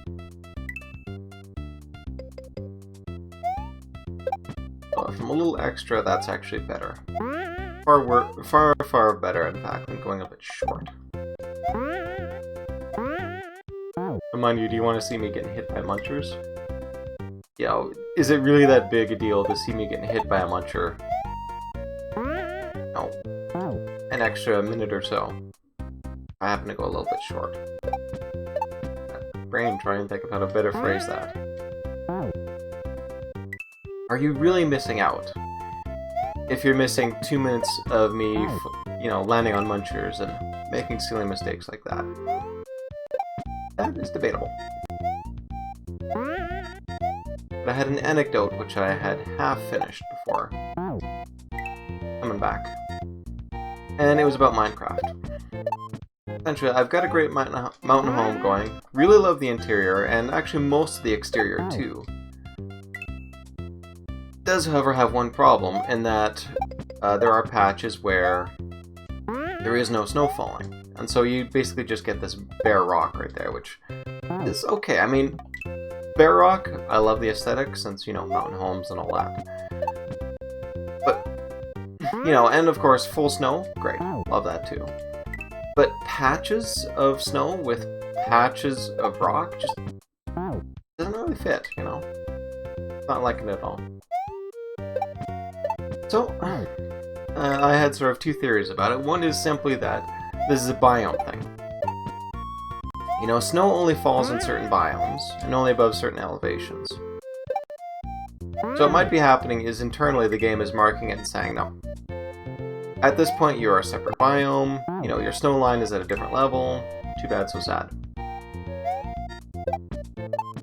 Well, if I'm a little extra, that's actually better. Far better, in fact, than going a bit short. Mind you, do you want to see me getting hit by munchers? Yo, is it really that big a deal to see me getting hit by a muncher? No. An extra minute or so. I happen to go a little bit short. Brain, try and think of how to better phrase that. Are you really missing out? If you're missing 2 minutes of me, you know, landing on munchers and making silly mistakes like that. That is debatable. But I had an anecdote which I had half finished before coming back. And it was about Minecraft. Essentially, I've got a great mountain home going. Really love the interior, and actually most of the exterior too. Does, however, have one problem, in that there are patches where there is no snow falling. And so you basically just get this bare rock right there, which is okay. I mean, bare rock, I love the aesthetic, since, you know, mountain homes and all that. But, you know, and of course, full snow, great. Love that too. But patches of snow with patches of rock just doesn't really fit, you know? Not liking it at all. So, I had sort of two theories about it. One is simply that this is a biome thing. You know, snow only falls in certain biomes, and only above certain elevations. So what might be happening is internally the game is marking it and saying, no. At this point you are a separate biome, you know, your snow line is at a different level, too bad, so sad.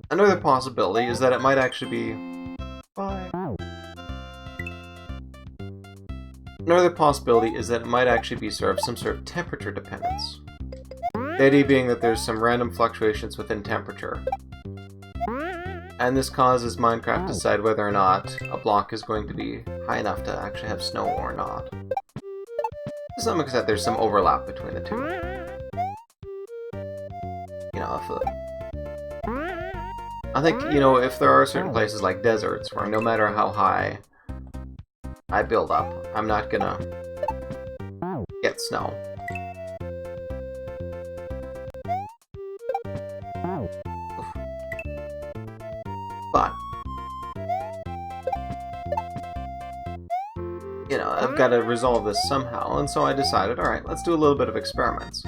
Another possibility is that it might actually be... Another possibility is that it might actually be some sort of temperature dependence. The idea being that there's some random fluctuations within temperature. And this causes Minecraft to decide whether or not a block is going to be high enough to actually have snow or not. To some extent, there's some overlap between the two. You know, I think, you know, if there are certain places like deserts where no matter how high I build up, I'm not gonna get snow. But, you know, I've got to resolve this somehow, and so I decided, alright, let's do a little bit of experiments.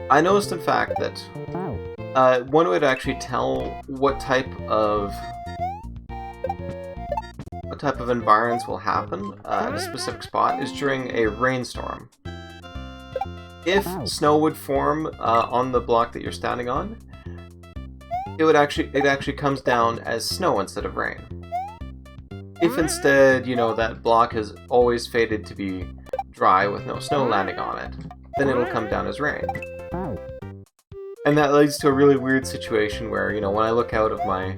I noticed, in fact, that one way to actually tell what type of environs will happen at a specific spot is during a rainstorm. If snow would form on the block that you're standing on, it actually comes down as snow instead of rain. If instead, you know, that block has always faded to be dry with no snow landing on it, then it'll come down as rain. And that leads to a really weird situation where, you know, when I look out of my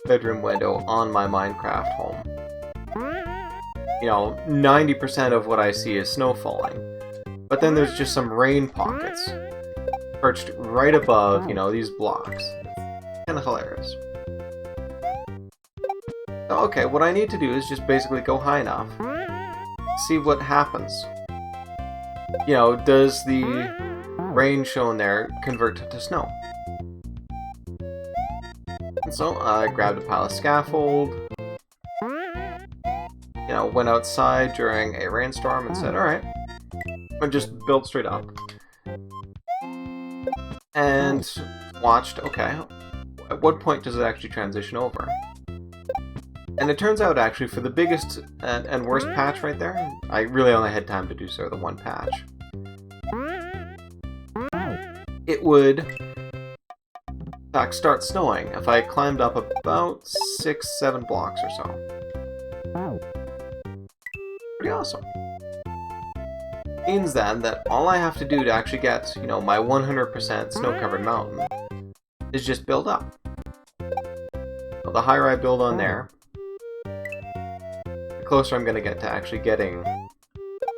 bedroom window on my Minecraft home, you know, 90% of what I see is snow falling. But then there's just some rain pockets perched right above, you know, these blocks. It's kind of hilarious. So, okay, what I need to do is just basically go high enough, see what happens. you know, does the rain shown there convert to snow? And so I grabbed a pile of scaffold, you know, went outside during a rainstorm and said, alright, I just built straight up. And watched, okay, at what point does it actually transition over? And it turns out, actually, for the biggest and worst patch right there, I really only had time to do so, the one patch. It would, in fact, start snowing if I climbed up about 6-7 blocks or so. Pretty awesome. Means then that all I have to do to actually get, you know, my 100% snow-covered mountain is just build up. So the higher I build on there, the closer I'm going to get to actually getting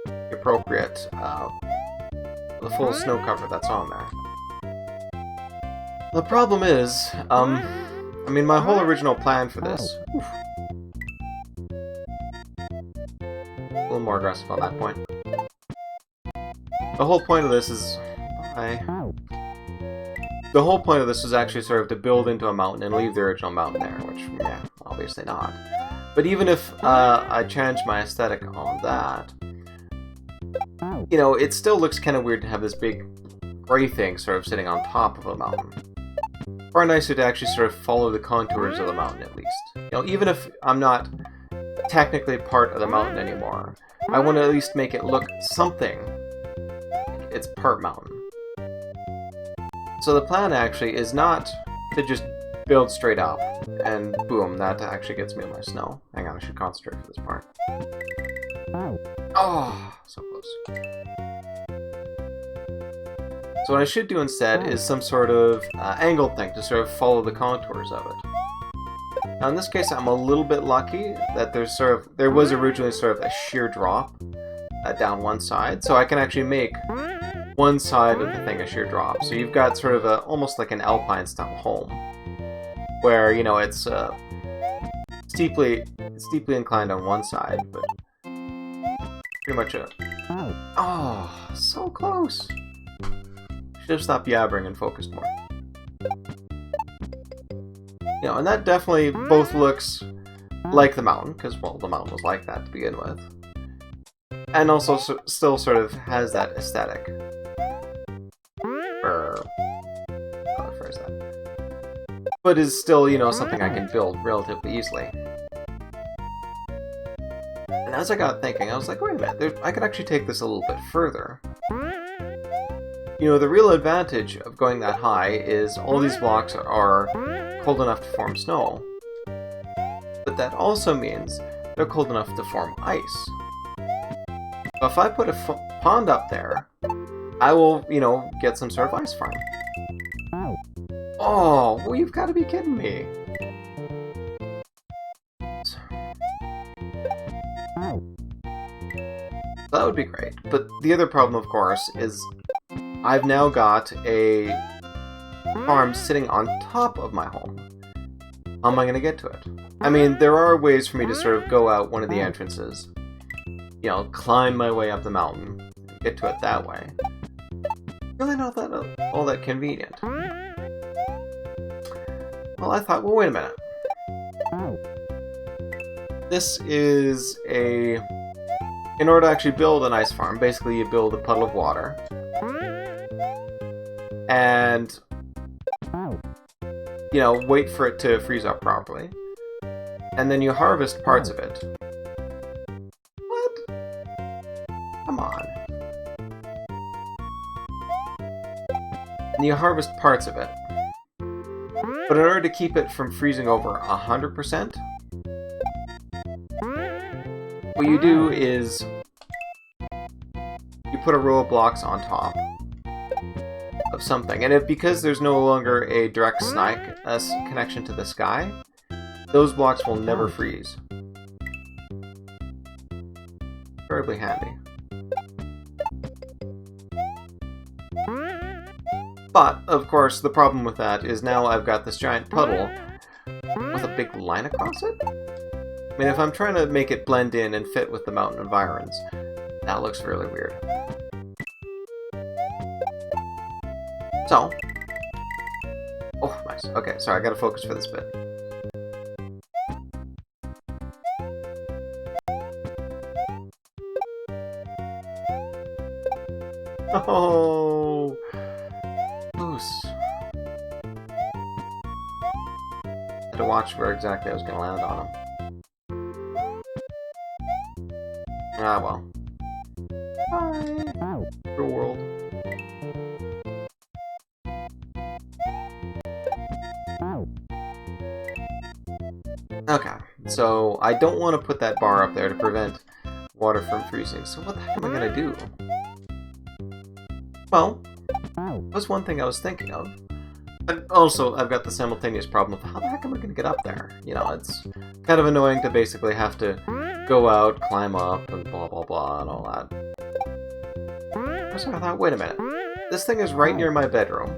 the appropriate, the full snow cover that's on there. The problem is, I mean, my whole original plan for this... Oof, a little more aggressive on that point. The whole point of this is... The whole point of this is actually sort of to build into a mountain and leave the original mountain there, which, yeah, obviously not. But even if I change my aesthetic on that, you know, it still looks kind of weird to have this big gray thing sort of sitting on top of a mountain. Far nicer to actually sort of follow the contours of the mountain, at least. You know, even if I'm not technically part of the mountain anymore, I want to at least make it look something like it's part mountain. So the plan actually is not to just build straight up, and boom, that actually gets me in my snow. Hang on, I should concentrate for this part. Oh, so close. So what I should do instead is some sort of angled thing to sort of follow the contours of it. Now in this case, I'm a little bit lucky that there was originally sort of a sheer drop down one side, so I can actually make one side of the thing a sheer drop. So you've got sort of almost like an alpine style home, where, you know, it's steeply inclined on one side, but pretty much a... Oh, so close! Should have stopped yabbering and focused more. You know, and that definitely both looks like the mountain, because, well, the mountain was like that to begin with. And also still sort of has that aesthetic. How do I phrase that? But is still, you know, something I can build relatively easily. And as I got thinking, I was like, wait a minute, I could actually take this a little bit further. You know, the real advantage of going that high is all these blocks are cold enough to form snow. But that also means they're cold enough to form ice. So if I put a pond up there, I will, you know, get some sort of ice farm. Oh, well, you've got to be kidding me. That would be great. But the other problem, of course, is I've now got a farm sitting on top of my home. How am I going to get to it? I mean, there are ways for me to sort of go out one of the entrances, you know, climb my way up the mountain, get to it that way. Really not that all that convenient. Well, I thought, well, wait a minute. This is in order to actually build an ice farm, basically you build a puddle of water. And, you know, wait for it to freeze up properly. And then you harvest parts of it. What? Come on. And you harvest parts of it. But in order to keep it from freezing over 100%, what you do is you put a row of blocks on top of something, and because there's no longer a direct connection to the sky, those blocks will never freeze. Terribly handy. But, of course, the problem with that is now I've got this giant puddle with a big line across it. I mean, if I'm trying to make it blend in and fit with the mountain environs, that looks really weird. So. Oh, nice. Okay, sorry, I gotta focus for this bit. Oh, loose. Had to watch where exactly I was gonna land on him. Ah, well. Bye. Real world. Okay, so I don't want to put that bar up there to prevent water from freezing, so what the heck am I gonna do? Well, that's one thing I was thinking of. And also, I've got the simultaneous problem of how the heck am I gonna get up there? You know, it's kind of annoying to basically have to go out, climb up, and blah blah blah and all that. So I thought, wait a minute. This thing is right near my bedroom.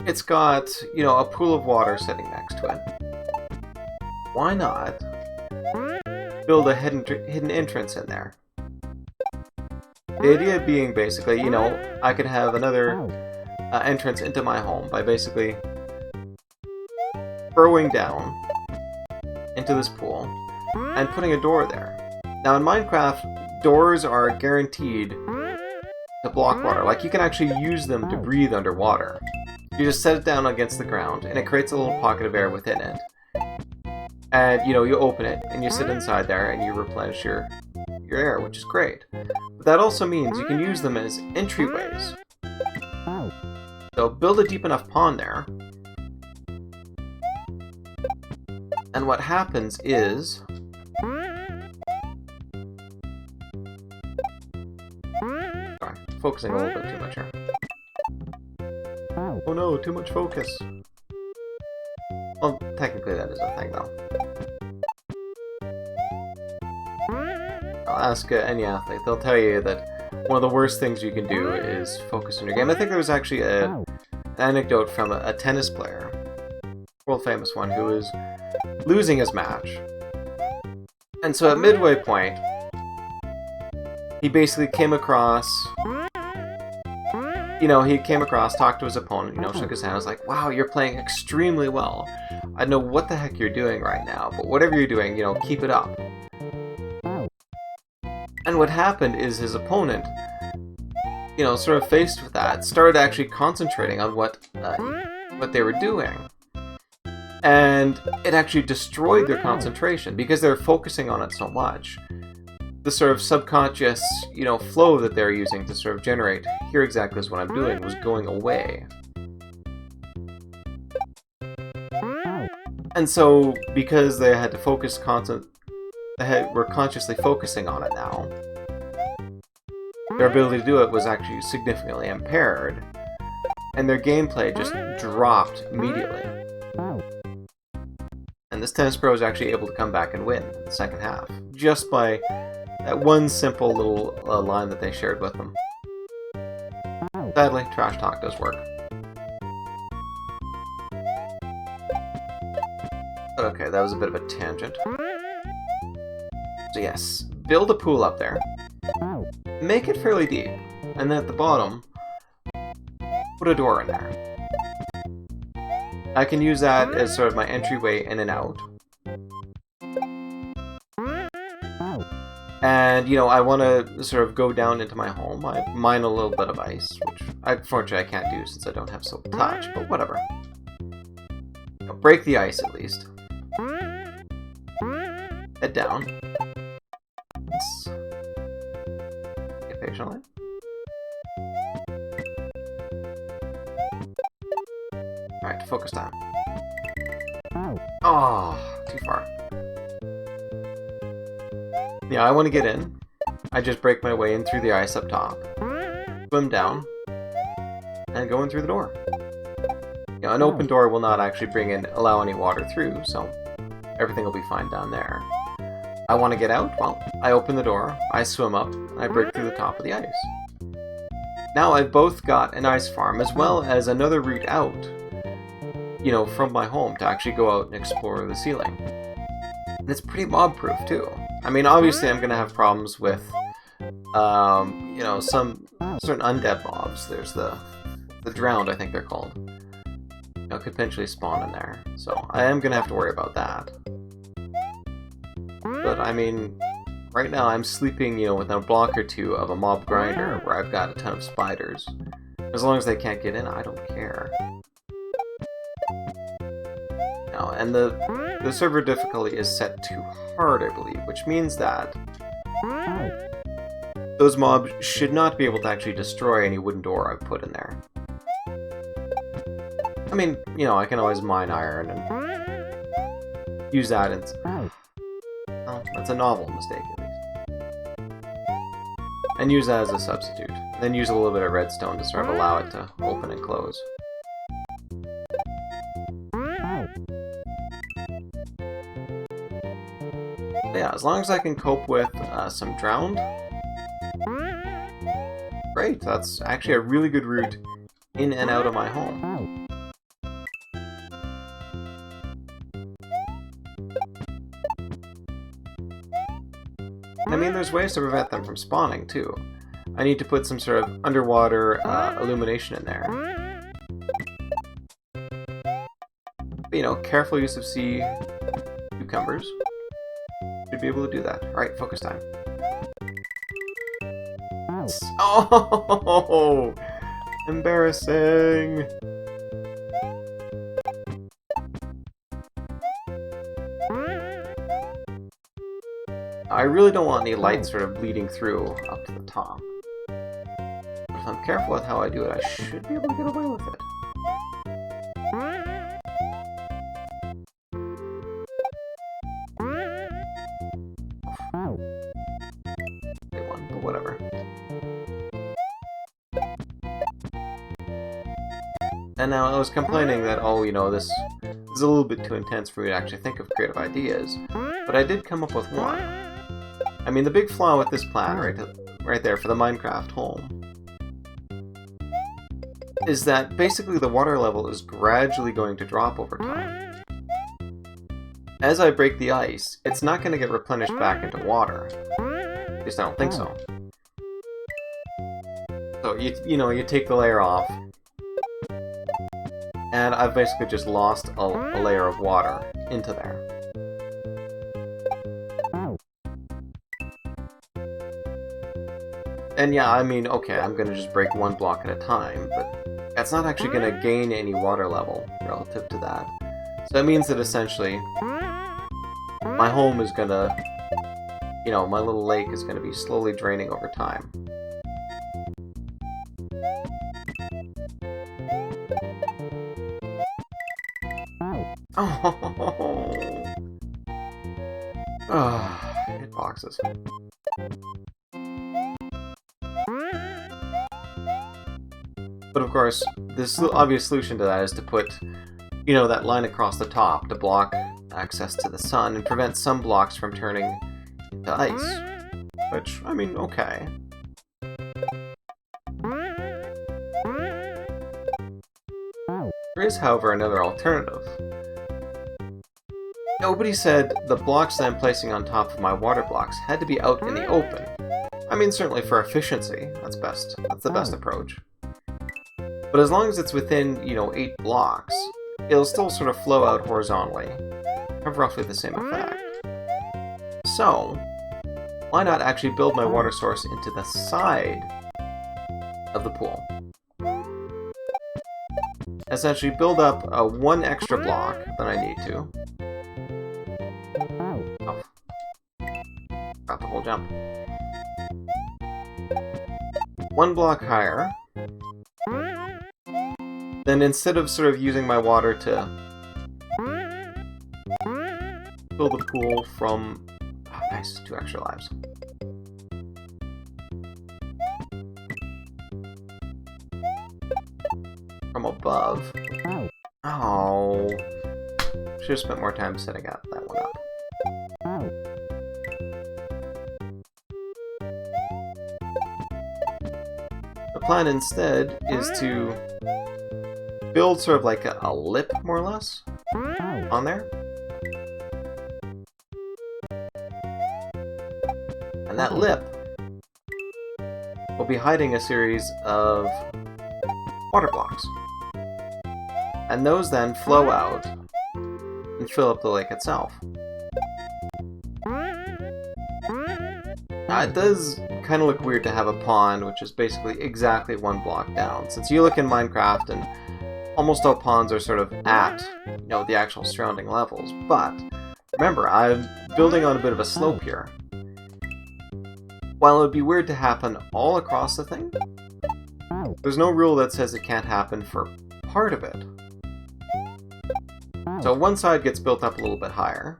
It's got, you know, a pool of water sitting next to it. Why not build a hidden entrance in there? The idea being basically, you know, I could have another entrance into my home by basically burrowing down into this pool and putting a door there. Now in Minecraft, doors are guaranteed to block water. Like, you can actually use them to breathe underwater. You just set it down against the ground and it creates a little pocket of air within it. And, you know, you open it and you sit inside there and you replenish your air, which is great. But that also means you can use them as entryways. So build a deep enough pond there. And what happens is... Sorry, focusing a little bit too much here. Oh no, too much focus. Well, technically that is a thing, though. I'll ask any athlete. They'll tell you that one of the worst things you can do is focus on your game. I think there was actually an anecdote from a tennis player, world famous one, who was losing his match. And so at midway point, he basically came across... You know, he came across, talked to his opponent, you know, shook his hand, was like, wow, you're playing extremely well. I don't know what the heck you're doing right now, but whatever you're doing, you know, keep it up. And what happened is his opponent, you know, sort of faced with that, started actually concentrating on what they were doing. And it actually destroyed their concentration because they were focusing on it so much. The sort of subconscious, you know, flow that they're using to sort of generate, here exactly is what I'm doing, was going away. And so, because they had to focus were consciously focusing on it now, their ability to do it was actually significantly impaired, and their gameplay just dropped immediately. And this tennis pro was actually able to come back and win in the second half, just by that one simple little line that they shared with them. Sadly, trash talk does work. Okay, that was a bit of a tangent. So yes, build a pool up there. Make it fairly deep. And then at the bottom, put a door in there. I can use that as sort of my entryway in and out. And, you know, I want to sort of go down into my home. I mine a little bit of ice, which unfortunately I can't do since I don't have Silk Touch, but whatever. You know, break the ice at least. Head down. Get patiently. Alright, focus time. Oh, too far. Yeah, I want to get in. I just break my way in through the ice up top. Swim down. And go in through the door. You know, an open door will not actually allow any water through, so everything will be fine down there. I want to get out? Well, I open the door, I swim up, and I break through the top of the ice. Now I've both got an ice farm, as well as another route out, you know, from my home to actually go out and explore the ceiling. And it's pretty mob-proof, too. I mean, obviously I'm going to have problems with, you know, some certain undead mobs. There's the The drowned, I think they're called. Could potentially spawn in there. So I am going to have to worry about that. But I mean, right now I'm sleeping, within a block or two of a mob grinder where I've got a ton of spiders. As long as they can't get in, I don't care. Now, and the server difficulty is set to hard, I believe, which means that those mobs should not be able to actually destroy any wooden door I've put in there. I mean, I can always mine iron and use that as... Well, that's a novel mistake, at least. And use that as a substitute. Then use a little bit of redstone to sort of allow it to open and close. But yeah, as long as I can cope with some drowned, great. That's actually a really good route in and out of my home. I mean, there's ways to prevent them from spawning, too. I need to put some sort of underwater illumination in there. But, careful use of sea cucumbers. Should be able to do that. Alright, focus time. Oh! Embarrassing! I really don't want any light sort of bleeding through up to the top. But if I'm careful with how I do it, I should be able to get away with it. One, but whatever. And now I was complaining that, this is a little bit too intense for me to actually think of creative ideas, but I did come up with one. I mean, the big flaw with this plan, right there for the Minecraft home, is that basically the water level is gradually going to drop over time. As I break the ice, it's not going to get replenished back into water. At least I don't think so. So, you take the layer off, and I've basically just lost a layer of water into there. And yeah, I mean, okay, I'm gonna just break one block at a time, but that's not actually gonna gain any water level relative to that. So that means that essentially, my home is gonna, my little lake is gonna be slowly draining over time. Oh, hitboxes. But of course, this obvious solution to that is to put, that line across the top to block access to the sun and prevent some blocks from turning into ice. Which, I mean, okay. There is, however, another alternative. Nobody said the blocks that I'm placing on top of my water blocks had to be out in the open. I mean, certainly for efficiency, that's best. That's the best approach. But as long as it's within, 8 blocks, it'll still sort of flow out horizontally, have roughly the same effect. So, why not actually build my water source into the side of the pool? Essentially build up one extra block that I need to. Oh. Got the whole jump. One block higher. Then instead of sort of using my water to fill the pool from... Oh, nice, 2 extra lives. From above. Oh. Should have spent more time setting that one up. The plan instead is to build sort of like a lip, more or less, on there. And that lip will be hiding a series of water blocks. And those then flow out and fill up the lake itself. It does kind of look weird to have a pond, which is basically exactly one block down. Since you look in Minecraft, and almost all ponds are sort of at, the actual surrounding levels. But remember, I'm building on a bit of a slope here. While it would be weird to happen all across the thing, there's no rule that says it can't happen for part of it. So one side gets built up a little bit higher.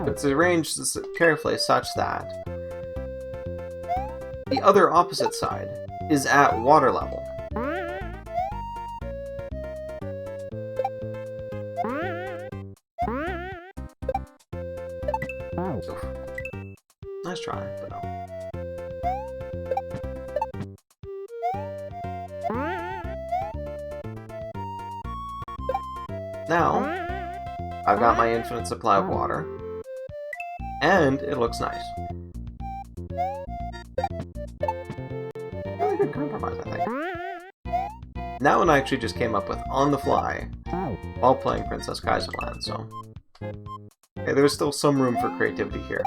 It's arranged carefully such that the other opposite side is at water level. Oof. Nice try, but no. Now, I've got my infinite supply of water, and it looks nice. Really good compromise, I think. That one I actually just came up with on the fly while playing Princess Kaizo Land, so... Okay, there's still some room for creativity here.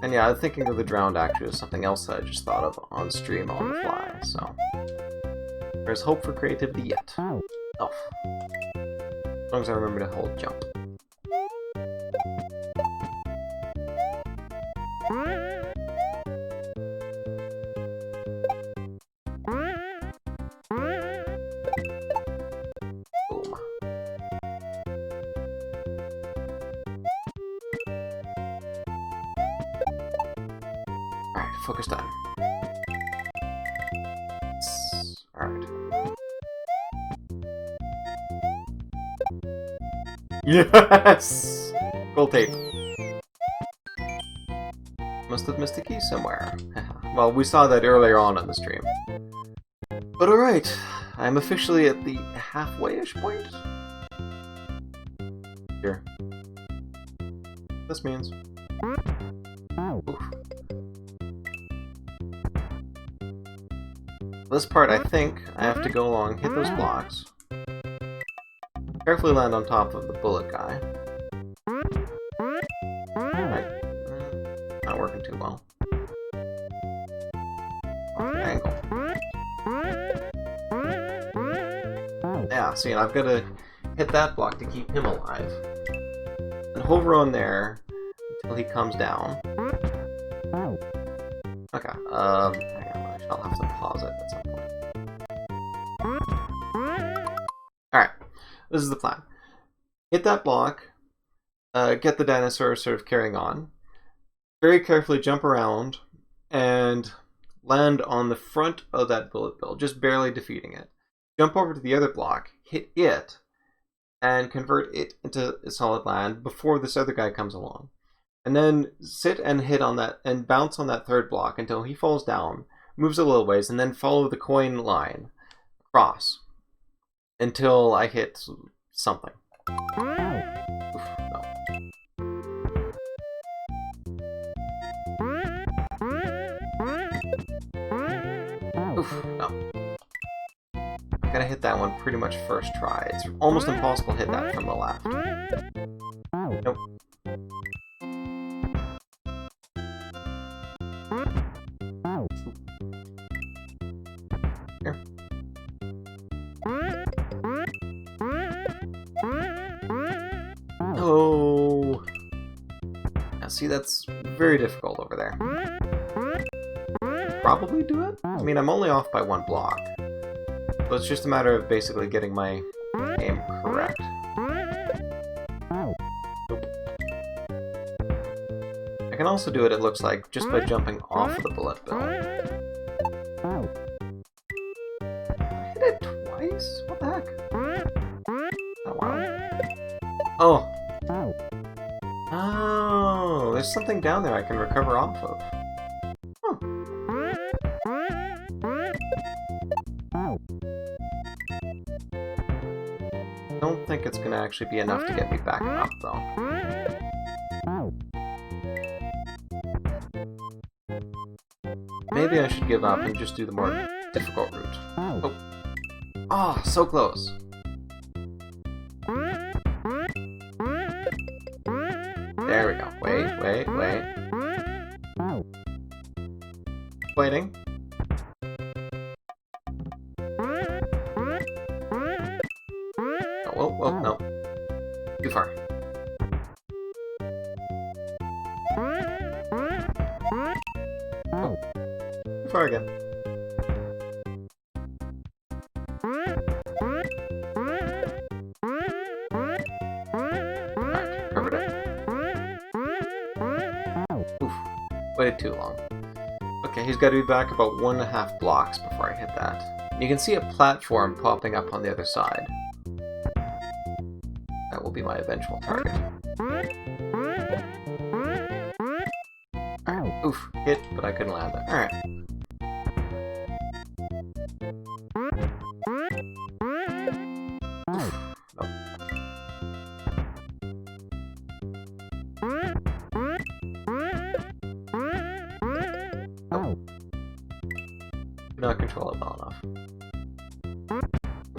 And yeah, thinking of the drowned actually was something else that I just thought of on stream on the fly, so... There's hope for creativity yet. Oh. As long as I remember to hold jump. Boom. Alright, focus time. Alright. Yes! Gold tape. Must have missed a key somewhere. Well, we saw that earlier on in the stream. But alright, I'm officially at the halfway-ish point. Here. This means... Oof. This part, I think, I have to go along, hit those blocks. Carefully land on top of the bullet guy. Not working too well. Off the angle. Yeah, see, and I've got to hit that block to keep him alive. And hover on there until he comes down. Okay, I'll have to pause it at some point. Alright, this is the plan. Hit that block, get the dinosaur sort of carrying on, very carefully jump around, and land on the front of that bullet bill, just barely defeating it. Jump over to the other block, hit it, and convert it into a solid land before this other guy comes along. And then sit and hit on that, and bounce on that third block until he falls down, moves a little ways, and then follow the coin line across until I hit something. Oof, no. Oof, no. I gotta hit that one pretty much first try. It's almost impossible to hit that from the left. Nope. Here. Oh. Now see, that's very difficult over there. Probably do it? I mean, I'm only off by one block. So it's just a matter of basically getting my aim correct. Nope. I can also do it, it looks like, just by jumping off of the bullet bill. I hit it twice? What the heck? Oh, wow. Oh. Oh, there's something down there I can recover off of. don't think it's gonna actually be enough to get me back up, though. Maybe I should give up and just do the more difficult route. Oh. Ah, so close. There we go. Wait. Waiting. Oh, whoa, no. Too far. Oh. Too far again. Alright, covered it. Oof. Waited too long. Okay, he's got to be back about 1.5 blocks before I hit that. You can see a platform popping up on the other side. That will be my eventual target. Alright, oof, hit, but I couldn't land it. Alright. Oof, nope. Nope. Do not control it well enough.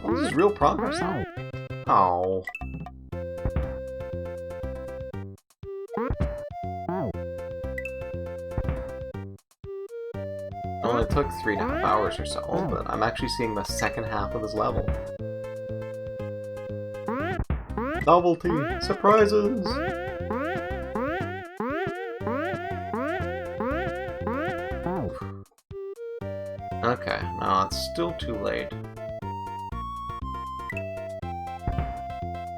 Well, this is real progress though. Oh. It only took 3.5 hours or so, but I'm actually seeing the second half of this level. Novelty! Surprises! Okay, no, it's still too late. I'm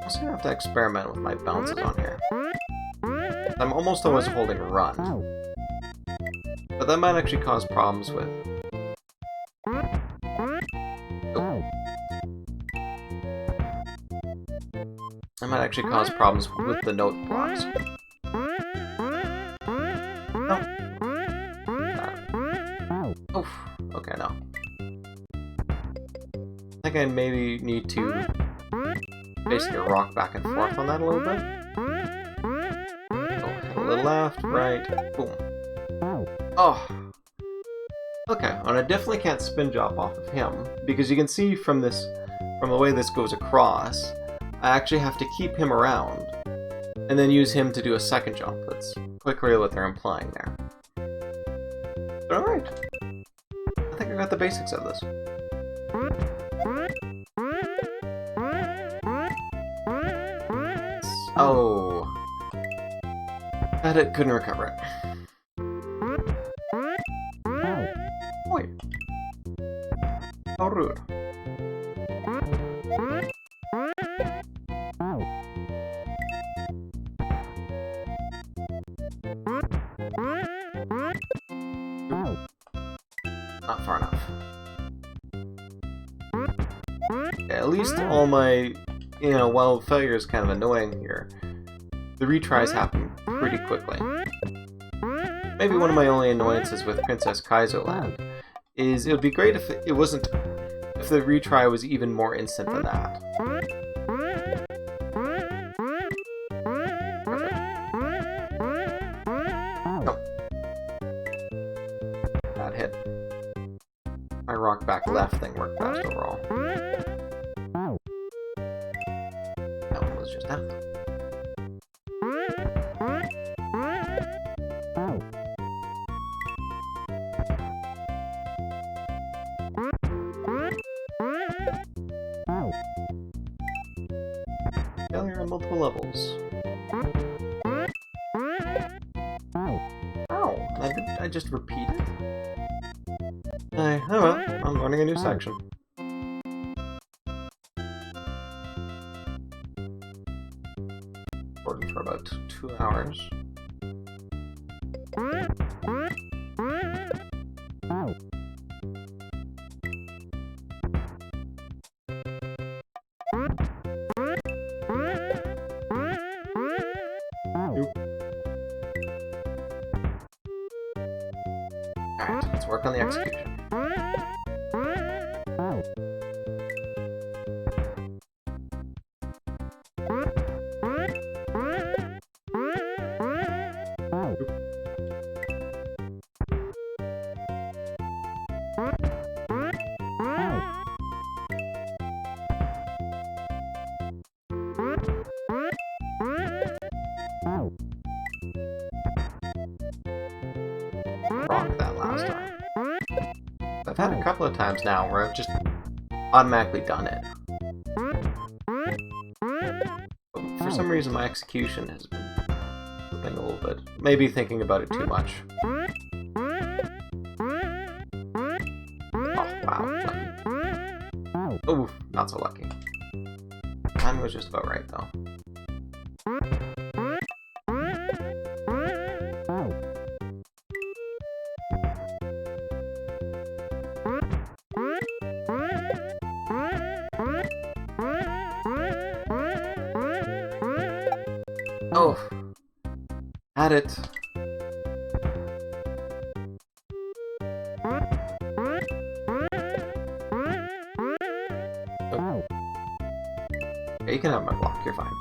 just gonna have to experiment with my bounces on here. I'm almost always holding run. But that might actually cause problems with... Oh. That might actually cause problems with the note blocks. Oh. Oof. Okay, no. I think I maybe need to basically rock back and forth on that a little bit. Oh, a little left, right, boom. Oh! Okay, and I definitely can't spin jump off of him, because you can see from the way this goes across, I actually have to keep him around, and then use him to do a second jump. That's quite clearly what they're implying there. But alright. I think I got the basics of this. Oh. That it couldn't recover it. Oi. How rude. Not far enough. Yeah, at least all my, while failure is kind of annoying here, the retries happen pretty quickly. Maybe one of my only annoyances with Princess Kaizo Land is it would be great if it wasn't, if the retry was even more instant than that. Perfect. Oh. That hit. My rock back left thing worked best overall. That one was just out. Failure on multiple levels. Ow! I just repeated? Oh well, I'm learning a new section. Recording for about 2 hours. Alright, let's work on the execution. had a couple of times now where I've just automatically done it. But for some reason my execution has been slipping a little bit. Maybe thinking about it too much. Oh, wow. Lucky. Ooh, not so lucky. Time was just about right, though. Oh, had it. Oh. Yeah, you can have my block, you're fine.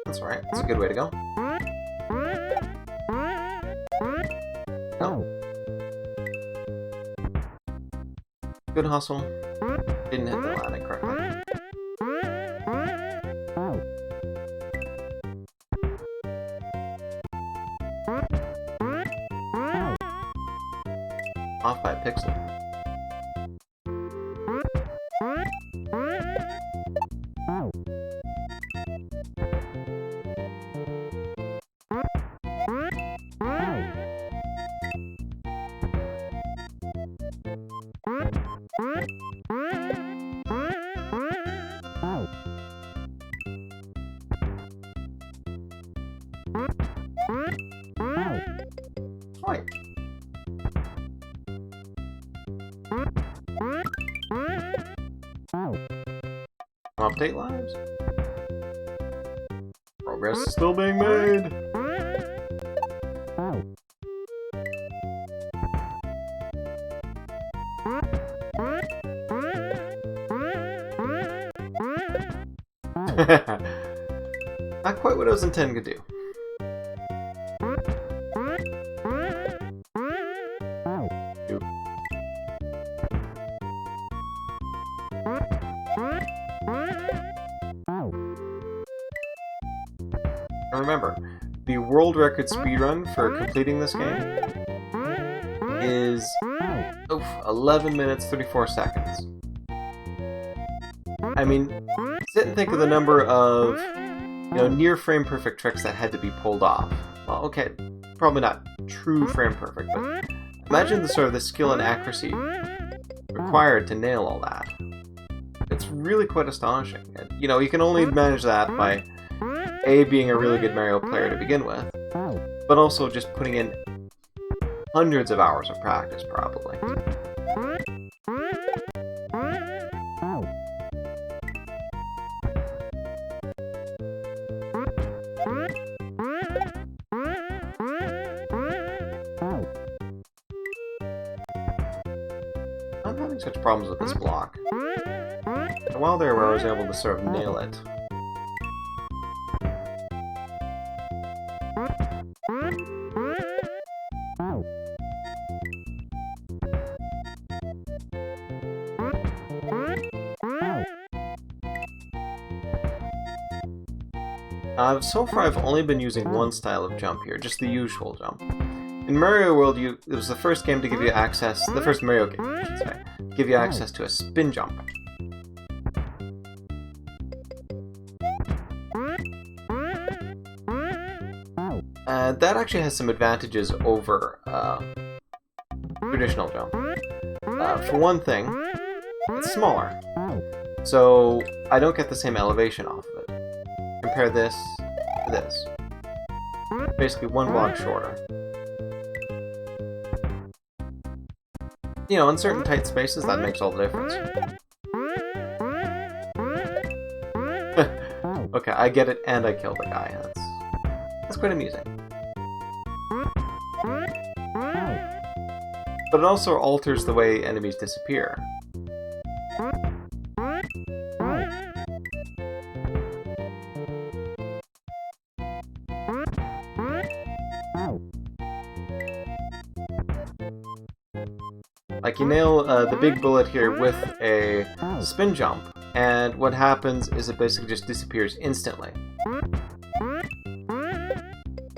That's right, that's a good way to go. Oh. Good hustle. Didn't hit the landing correctly. Off by a pixel. Right. Update lives. Progress is still being made. Not quite what I was intending to do. And remember, the world record speedrun for completing this game is 11 minutes 34 seconds. I mean, sit and think of the number of near frame perfect tricks that had to be pulled off. Well, okay, probably not true frame perfect, but imagine the skill and accuracy required to nail all that. It's really quite astonishing. And, you can only manage that by A, being a really good Mario player to begin with, but also just putting in hundreds of hours of practice, probably. I'm having such problems with this block. A while there where I was able to sort of nail it. So far I've only been using one style of jump here, just the usual jump. In Mario World, it was the first game to give you access, the first Mario game, I should say, give you access to a spin jump. That actually has some advantages over traditional jump. For one thing, it's smaller, so I don't get the same elevation off of it. Compare this to this. Basically one block shorter. You know, in certain tight spaces, that makes all the difference. Okay, I get it, and I killed the guy. That's quite amusing. But it also alters the way enemies disappear. Like, you nail the big bullet here with a spin jump, and what happens is it basically just disappears instantly.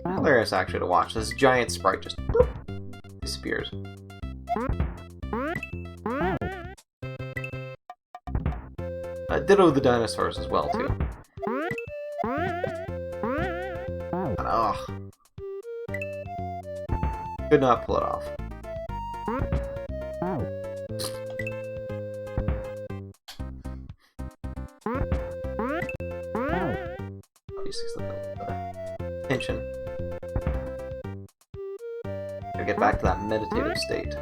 Hilarious, actually, to watch. This giant sprite just boop, disappears. Ditto the dinosaurs as well, too. And, ugh. Could not pull it off. Obviously, still got a little bit of tension. Gotta get back to that meditative state.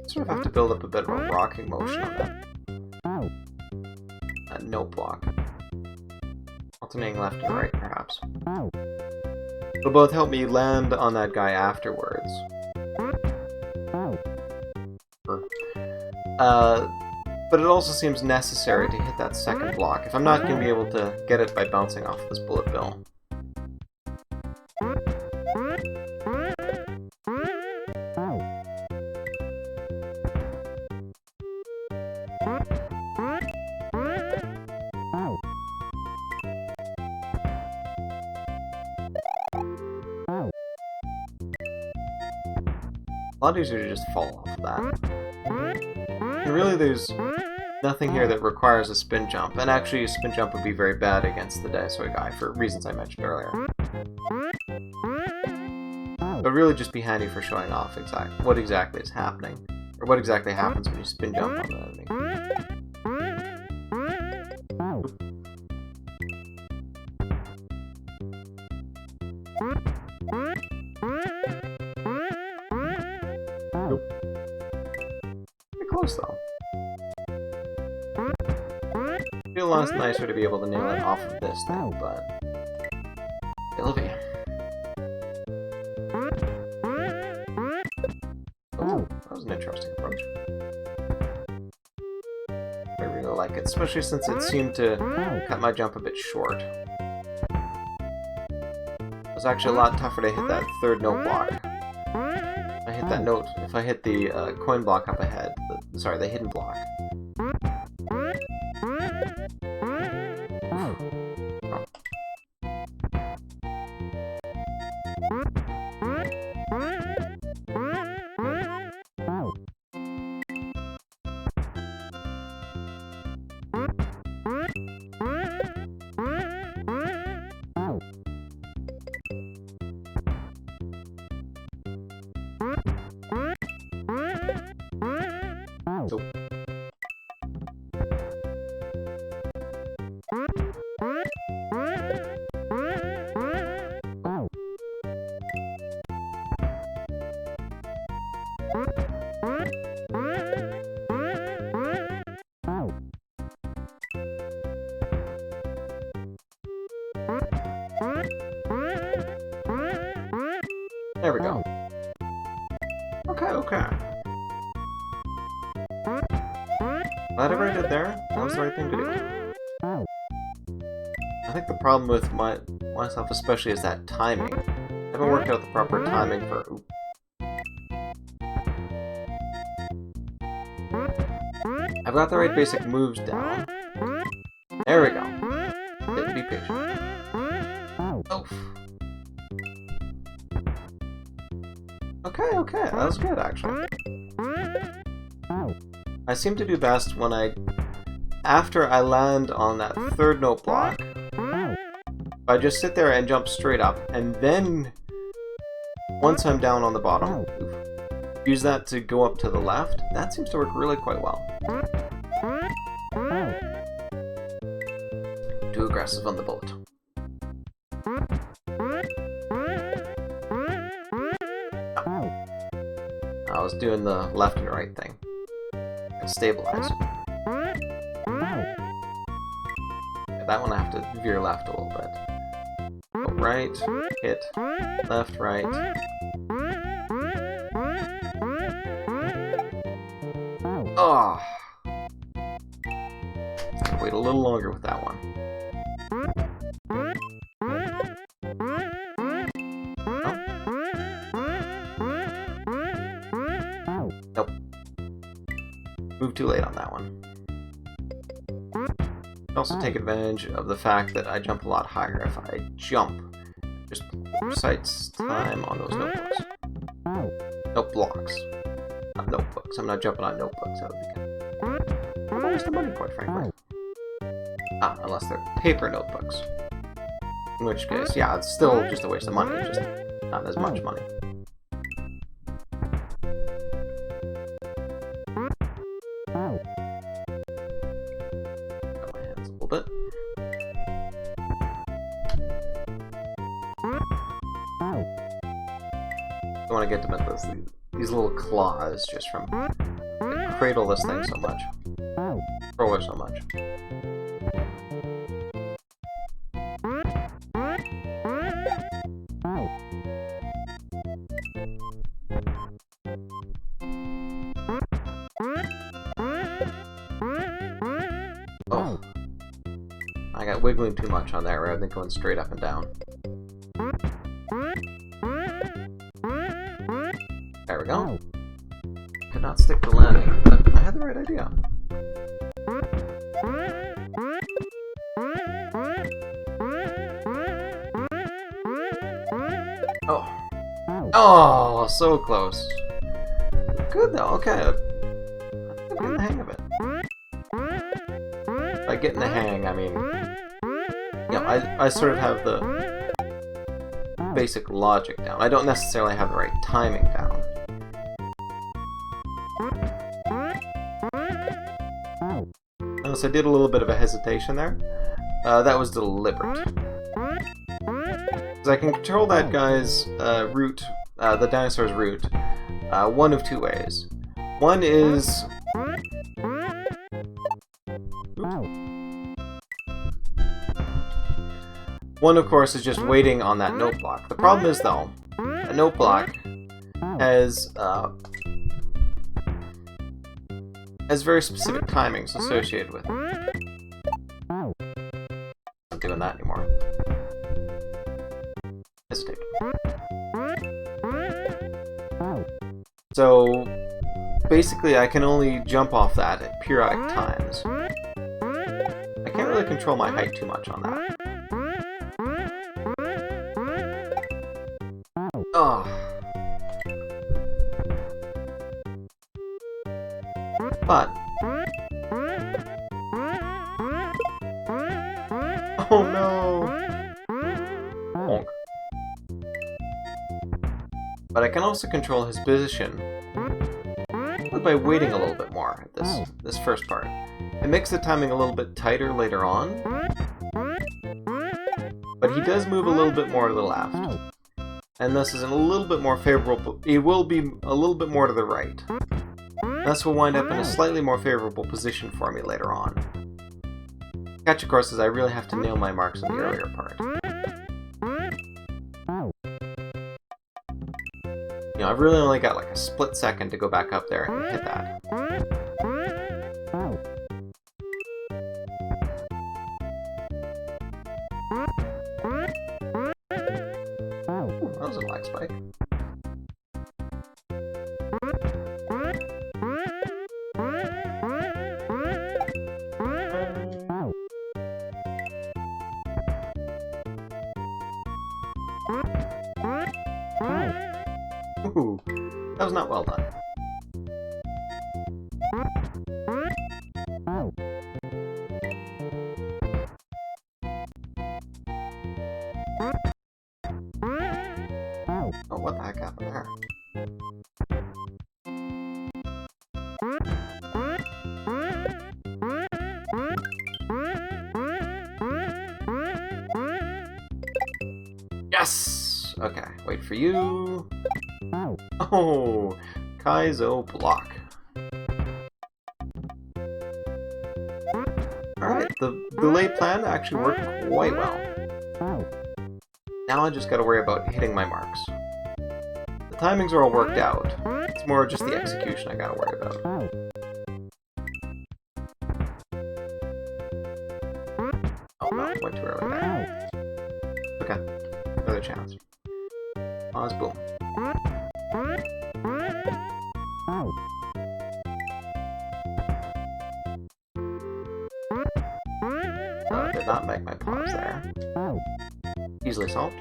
Sort of have to build up a bit of a rocking motion on that note block. Alternating left and right, perhaps. It'll both help me land on that guy afterwards. But it also seems necessary to hit that second block, if I'm not going to be able to get it by bouncing off this bullet bill. A lot easier to just fall off of that. And really, there's nothing here that requires a spin jump, and actually a spin jump would be very bad against the Dinosaur guy for reasons I mentioned earlier. But really just be handy for showing off what exactly is happening, or what exactly happens when you spin jump on the enemy. Close though. Feel a lot nicer to be able to nail it off of this thing, but Sylvie. Oh, that was an interesting approach. I really like it, especially since it seemed to cut my jump a bit short. It was actually a lot tougher to hit that third note block. If I hit the coin block up ahead, the hidden block. Oh. There we go. Okay. Whatever I did there, that was the right thing to do. I think the problem with myself especially is that timing. I haven't worked out the proper timing for... Ooh. I've got the right basic moves down. There we go. Didn't be patient. Oh. Okay, that was good, actually. I seem to do best when after I land on that third note block, I just sit there and jump straight up, and then once I'm down on the bottom, use that to go up to the left. That seems to work really quite well. Too aggressive on the bullet. I was doing the left and right thing. Stabilize. That one I have to veer left a little bit. Go right, hit, left, right. Oh! Wait a little longer with that one. Oh. Nope. Move too late on that one. Also take advantage of the fact that I jump a lot higher if I jump. Just precise time on those notebooks. Note blocks. Not notebooks. I'm not jumping on notebooks. That would be good. I'm always the money, quite frankly. Unless they're paper notebooks. In which case, yeah, it's still just a waste of money, just not as much money. Got my hands a little bit. I want to get them at these little claws just from cradle this thing so much. Throw it so much. Oh. I got wiggling too much on there rather than going straight up and down. There we go. Could not stick the landing, but I had the right idea. Oh. Oh, so close. Good though, okay. I think I'm getting the hang of it. By getting the hang, I mean... Yeah, I sort of have the basic logic down. I don't necessarily have the right timing down. Notice I did a little bit of a hesitation there. That was deliberate. Because I can control that guy's route, the dinosaur's route, one of two ways. One is... One, of course, is just waiting on that note block. The problem is, though, a note block has very specific timings associated with it. I'm not doing that anymore. Hesitate. So, basically, I can only jump off that at periodic times. I can't really control my height too much on that. Oh. But... Oh no! Honk. But I can also control his position by waiting a little bit more at this first part. It makes the timing a little bit tighter later on, but he does move a little bit more to the left. And this is a little bit more favorable. It will be a little bit more to the right. This will wind up in a slightly more favorable position for me later on. Catch, of course, is I really have to nail my marks in the earlier part. You know, I've really only got like a split second to go back up there and hit that. That was a black spike. Ooh, that was not well done. what the heck happened there? Yes! Okay, wait for you. Oh, Kaizo block. Alright, the delay plan actually worked quite well. Now I just gotta worry about hitting my marks. The timings are all worked out. It's more just the execution I gotta worry about. Oh no, went too early there. Okay, another chance. Pause, boom. Did not make my pause there. Easily solved.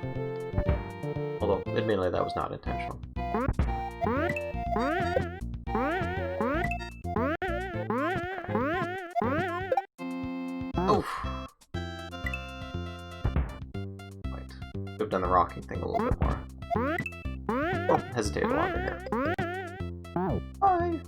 Although, admittedly, that was not intentional. Oof. Right. Could have done the rocking thing a little bit more. Oh, hesitated longer here. Bye!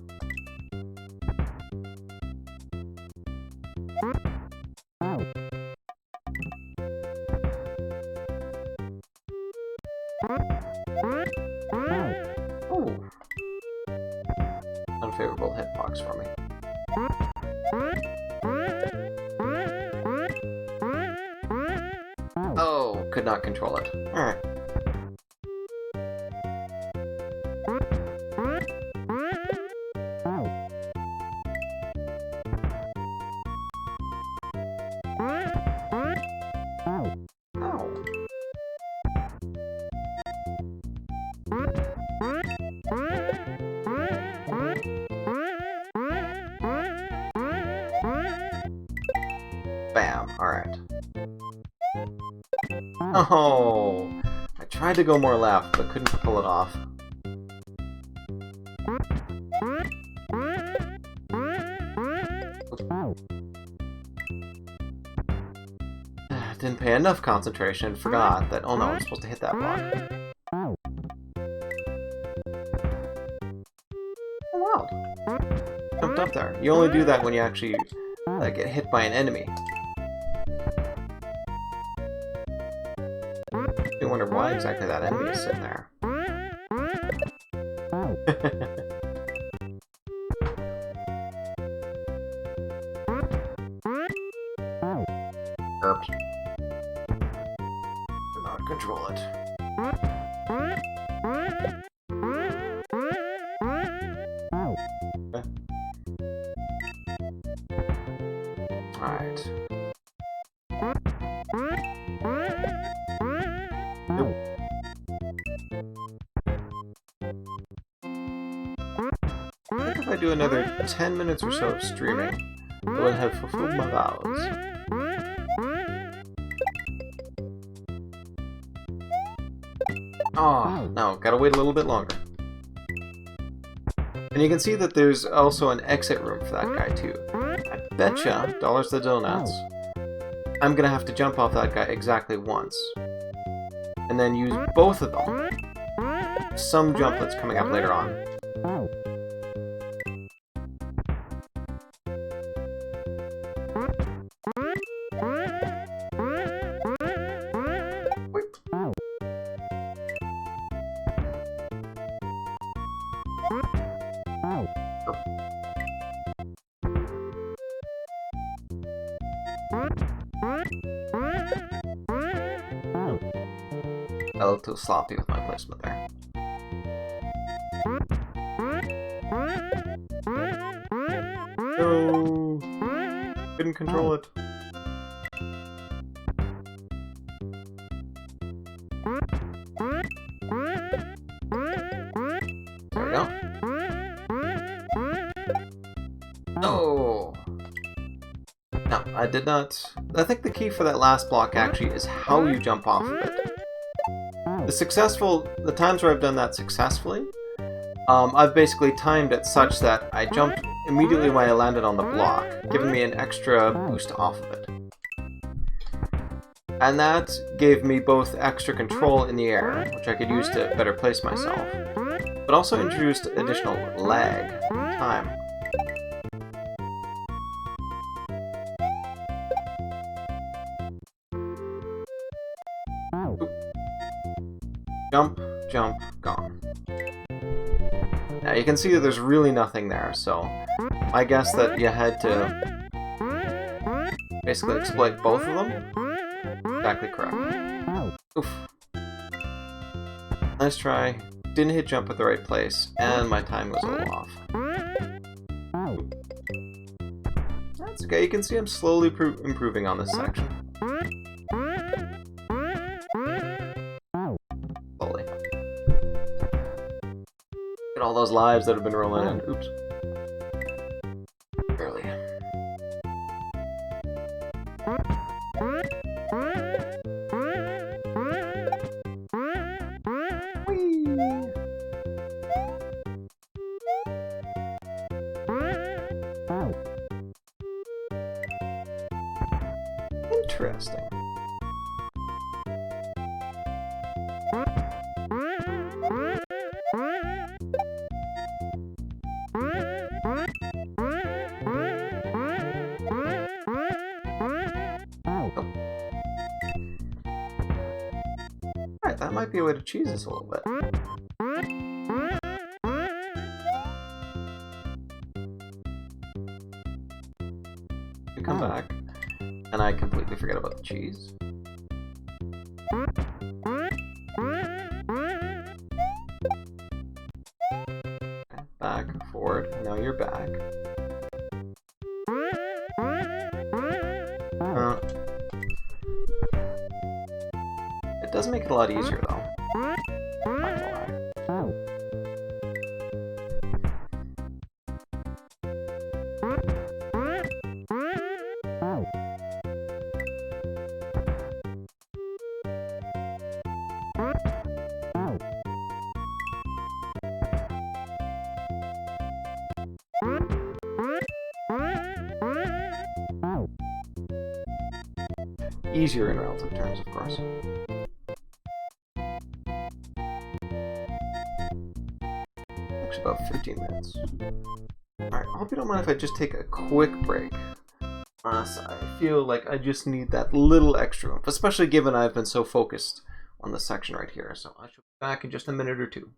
Oh. Unfavorable hitbox for me. Oh, could not control it. Alright. Bam, alright. Oh! I tried to go more left, but couldn't pull it off. Didn't pay enough concentration, forgot that, oh no, I'm supposed to hit that block. Oh, wow. Jumped up there. You only do that when you actually get hit by an enemy. I wonder why exactly that enemy is sitting there. Oops. Did not control it. Okay. Alright. Nope. I think if I do another 10 minutes or so of streaming, I will have fulfilled my vows. Oh, no, gotta wait a little bit longer. And you can see that there's also an exit room for that guy too. I betcha, dollars to donuts, I'm gonna have to jump off that guy exactly once. And then use both of them. Some jump that's coming up later on. A little too sloppy with my placement there. No! Couldn't control it. There we go. No! No, I did not. I think the key for that last block actually is how you jump off of it. The times where I've done that successfully, I've basically timed it such that I jumped immediately when I landed on the block, giving me an extra boost off of it. And that gave me both extra control in the air, which I could use to better place myself, but also introduced additional lag in time. Oop. Jump, jump, gone. Now you can see that there's really nothing there, so I guess that you had to basically exploit both of them. Exactly correct. Oof. Nice try. Didn't hit jump at the right place, and my time was a little off. That's okay, you can see I'm slowly improving on this section. Slowly. Get all those lives that have been rolling in. Oops. Barely. Interesting. Alright, that might be a way to cheese this a little bit. You come back, and I completely forget about the cheese. Okay, back, forward, now you're back. It does make it a lot easier, though. Not gonna lie. Easier in relative terms, of course. Actually, about 15 minutes. Alright, I hope you don't mind if I just take a quick break. Honestly, I feel like I just need that little extra oomph, especially given I've been so focused on this section right here. So I should be back in just a minute or two.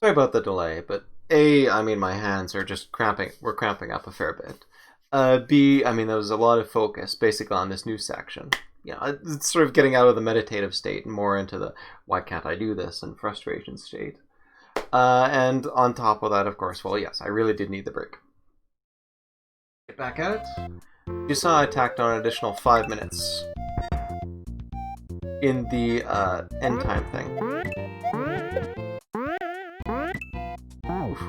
Sorry about the delay, but A, I mean, my hands are just we're cramping up a fair bit. B, I mean, there was a lot of focus basically on this new section. Yeah, it's sort of getting out of the meditative state and more into the why can't I do this and frustration state. And on top of that, of course, well, yes, I really did need the break. Get back at it. You saw I tacked on an additional 5 minutes in the end time thing. Oof.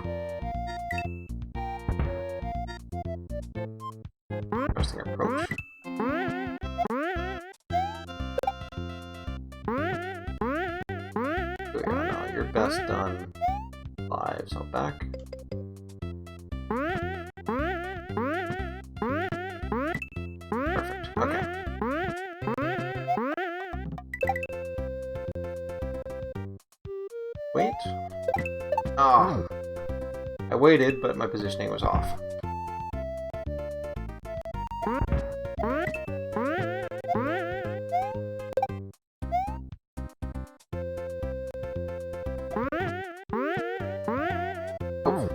Interesting approach. No, you're best done live, so back. Perfect. Okay. Wait. Oh. I waited, but my positioning was off. Oh.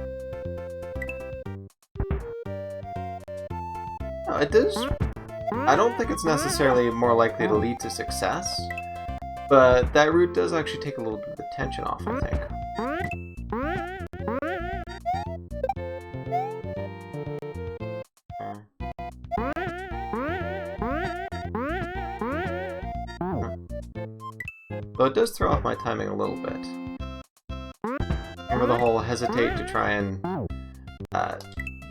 No, it does. I don't think it's necessarily more likely to lead to success, but that route does actually take a little bit of the tension off, I think. Though it does throw off my timing a little bit. Remember the whole hesitate to try and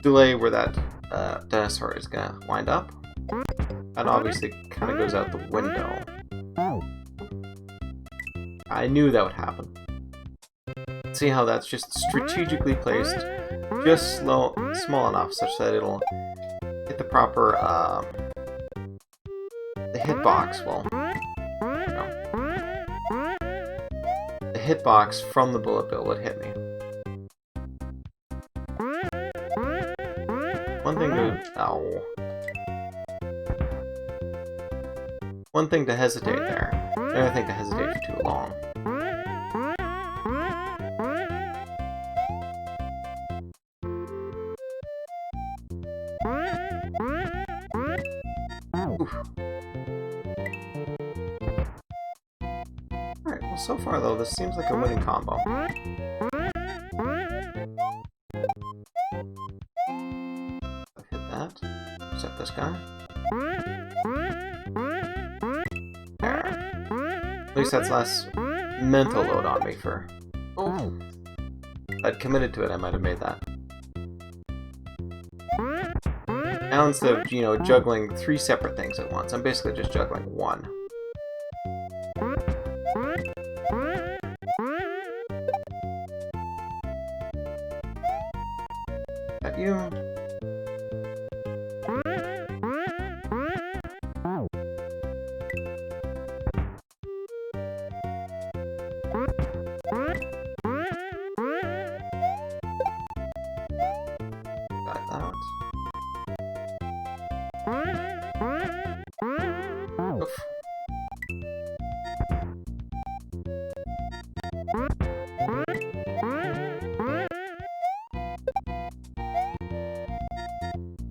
delay where that dinosaur is gonna wind up? That obviously kind of goes out the window. I knew that would happen. See how that's just strategically placed, just small enough such that it'll hit the proper the hitbox. Well, the hitbox from the bullet bill would hit me. One thing to hesitate there. Another thing to hesitate for too long. Oof. Alright, well so far though, this seems like a winning combo. I've hit that. Set this guy. There. At least that's less mental load on me for... Oh. If I'd committed to it, I might have made that. Now instead of, you know, juggling 3 separate things at once, I'm basically just juggling 1. At you. Got that. Oof.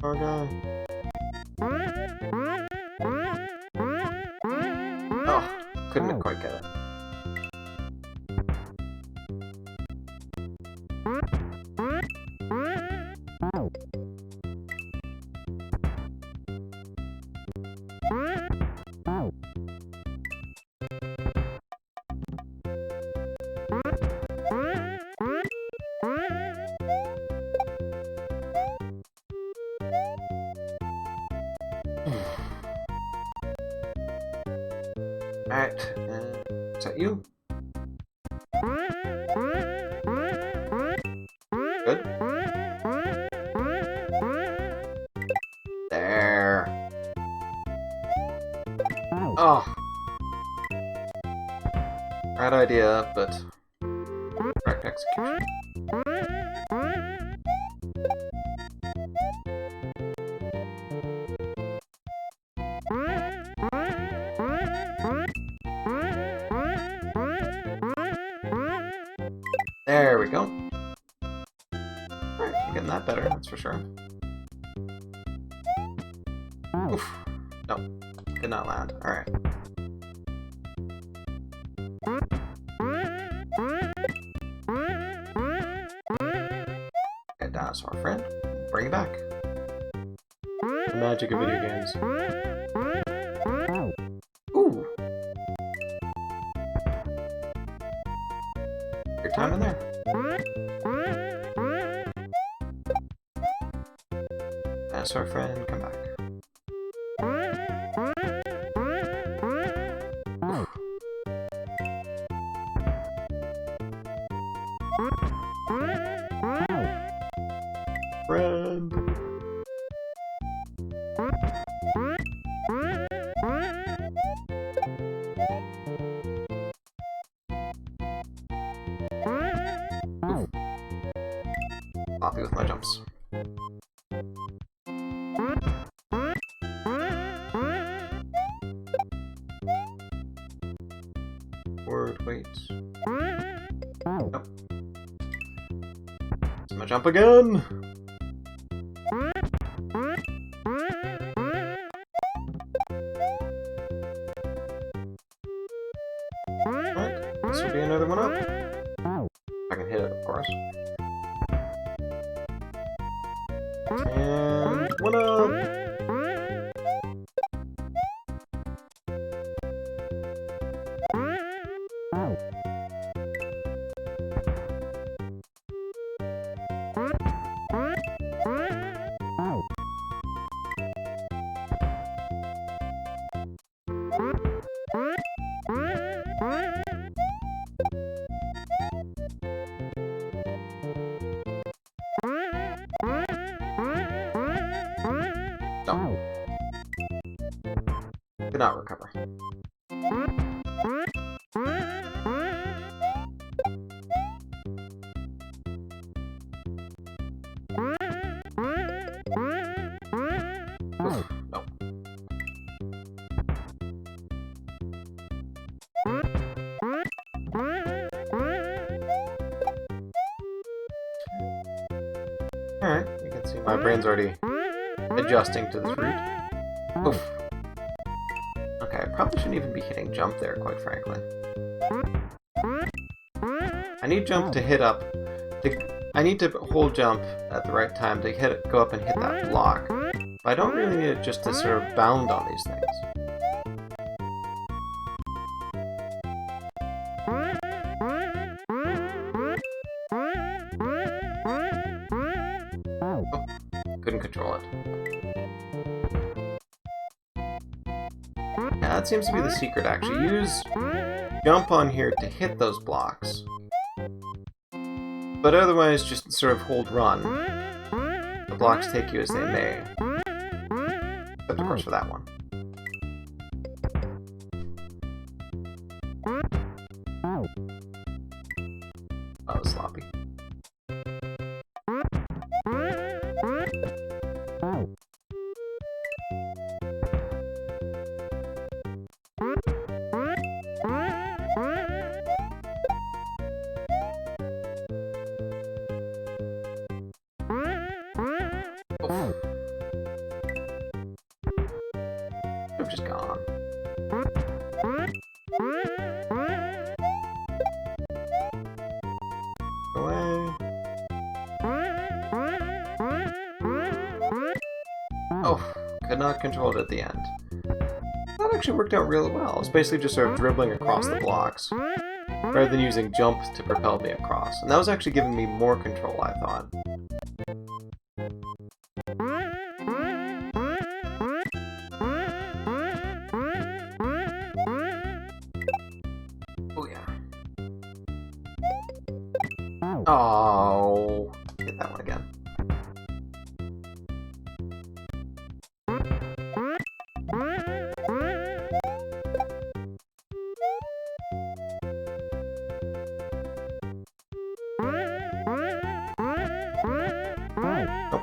Oh god. Oh, couldn't quite get it. Alright, is that you? Good. There. Oh. Right idea, but correct execution. There we go. Alright, you're getting that better, that's for sure. Oof. Nope. Could not land. Alright. Get dinosaur friend. Bring it back. The magic of video games. Ooh. Your time in there. Dinosaur friend, come back. Friend. Sloppy with my jumps. Forward, wait. Nope. It's my jump again! Alright, this will be another one up. I can hit it, of course. And one up! No. Could not recover. Oof, no. Alright, you can see my brain's already adjusting to this route. Oof. Okay, I probably shouldn't even be hitting jump there, quite frankly. I need jump to hit up. I need to hold jump at the right time to hit it, go up and hit that block. But I don't really need it just to sort of bound on these things. Oh, couldn't control it. Yeah, that seems to be the secret, actually. Use jump on here to hit those blocks. But otherwise, just sort of hold run. The blocks take you as they may. Except, of course, for that one. That was sloppy. I've just gone. Away. Oh, could not control it at the end. That actually worked out really well. It was basically just sort of dribbling across the blocks, rather than using jump to propel me across. And that was actually giving me more control, I thought. Oh yeah. Oh, hit that one again. Nope.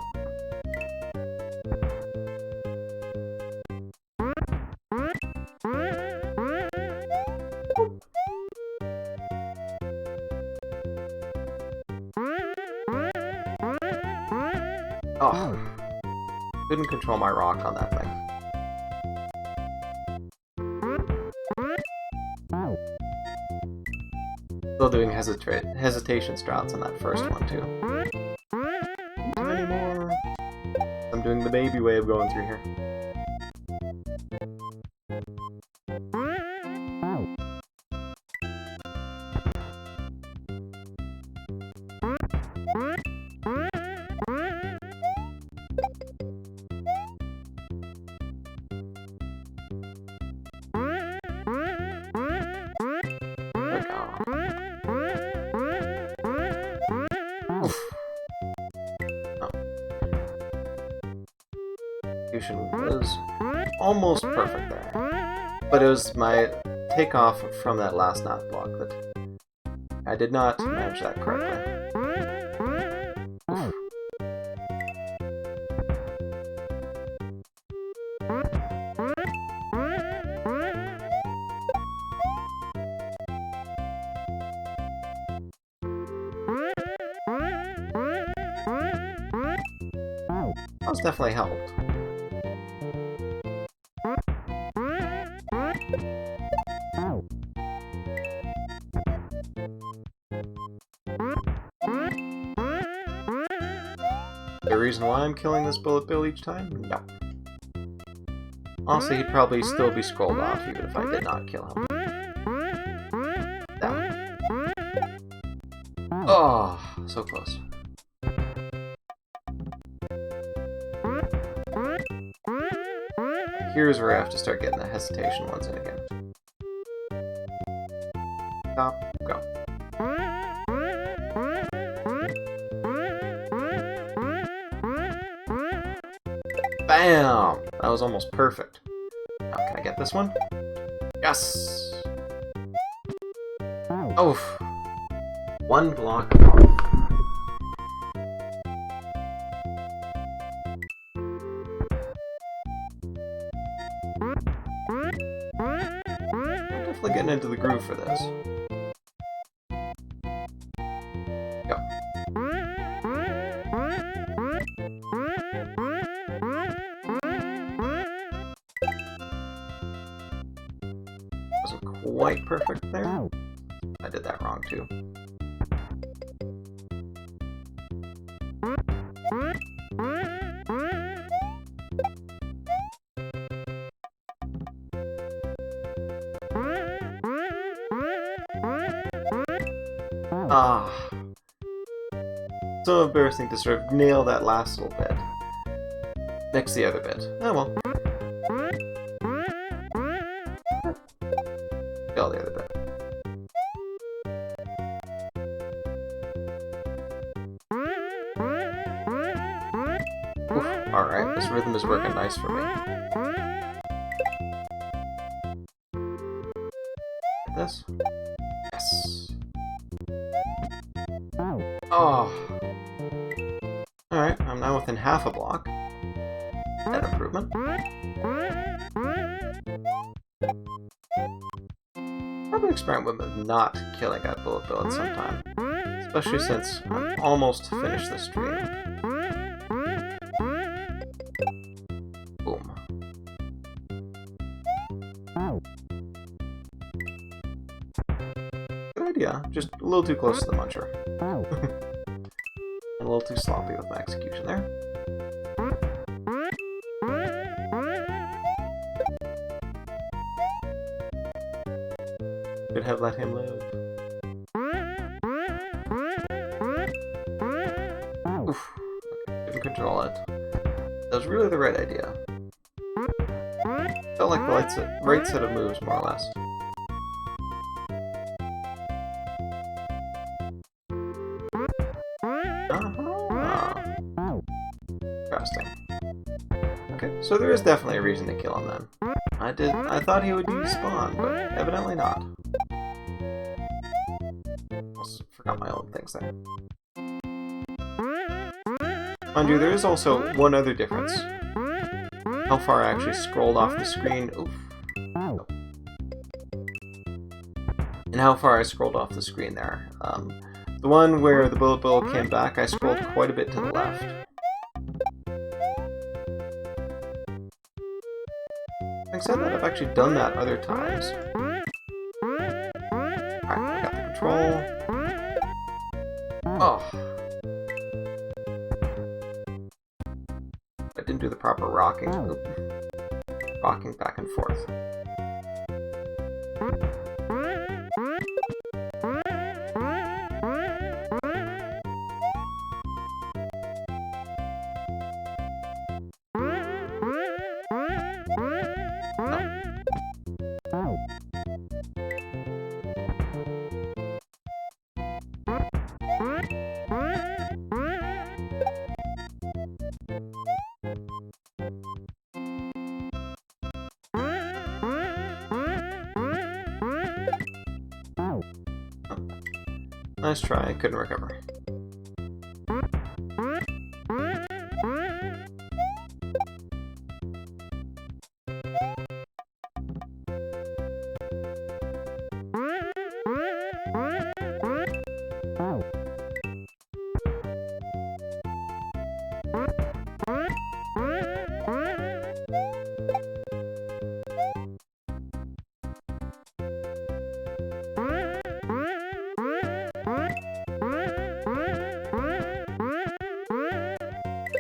Oh, couldn't control my rock on that thing. Still doing hesitation strats on that first one, too. Too many more. I'm doing the baby wave going through here. Was almost perfect there, but it was my takeoff from that last knot block that I did not manage that correctly. Oof. That was definitely helped. The reason why I'm killing this bullet bill each time? No. Honestly, he'd probably still be scrolled off even if I did not kill him. That one. Oh, so close. Here's where I have to start getting the hesitation ones in again. Stop, go. Bam! That was almost perfect. Now, can I get this one? Yes! Oh! One block off. I'm definitely getting into the groove for this. Go. Wasn't quite perfect there. I did that wrong too. Ah. So embarrassing to sort of nail that last little bit. Next to the other bit. Oh well. Kill the other bit. Oof. Alright, this rhythm is working nice for me. Get this? Yes. Oh. Alright, I'm now within half a block. That improvement. Probably experiment with not killing that bullet bill at some time. Especially since I'm almost finished the stream. Boom. Good idea, just a little too close to the muncher. A little too sloppy with my execution there. Could have let him live. Oof. Okay, couldn't control it. That was really the right idea. Felt like the right set of moves, more or less. Interesting. Okay, so there is definitely a reason to kill him then. I thought he would despawn, but evidently not. Almost forgot my own things there. Mind you, there is also one other difference. How far I actually scrolled off the screen. Oof. Oh. And how far I scrolled off the screen there. The one where the bullet bill came back, I scrolled quite a bit to the left. Having said that, I've actually done that other times. Alright, I got the control. Oh. I didn't do the proper rocking. Oop. Rocking back and forth. Nice try, I couldn't recover.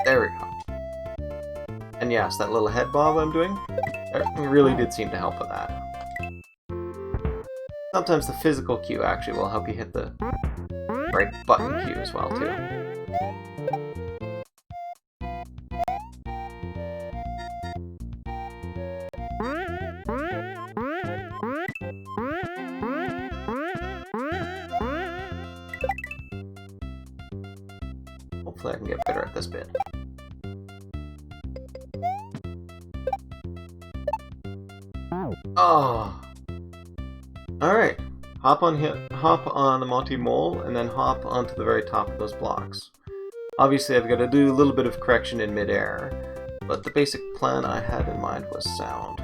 There we go. And yes, that little head bob I'm doing, that really did seem to help with that. Sometimes the physical cue actually will help you hit the right button cue as well, too. Hopefully I can get better at this bit. Oh. Alright. Hop on the Monty Mole, and then hop onto the very top of those blocks. Obviously I've got to do a little bit of correction in midair, but the basic plan I had in mind was sound.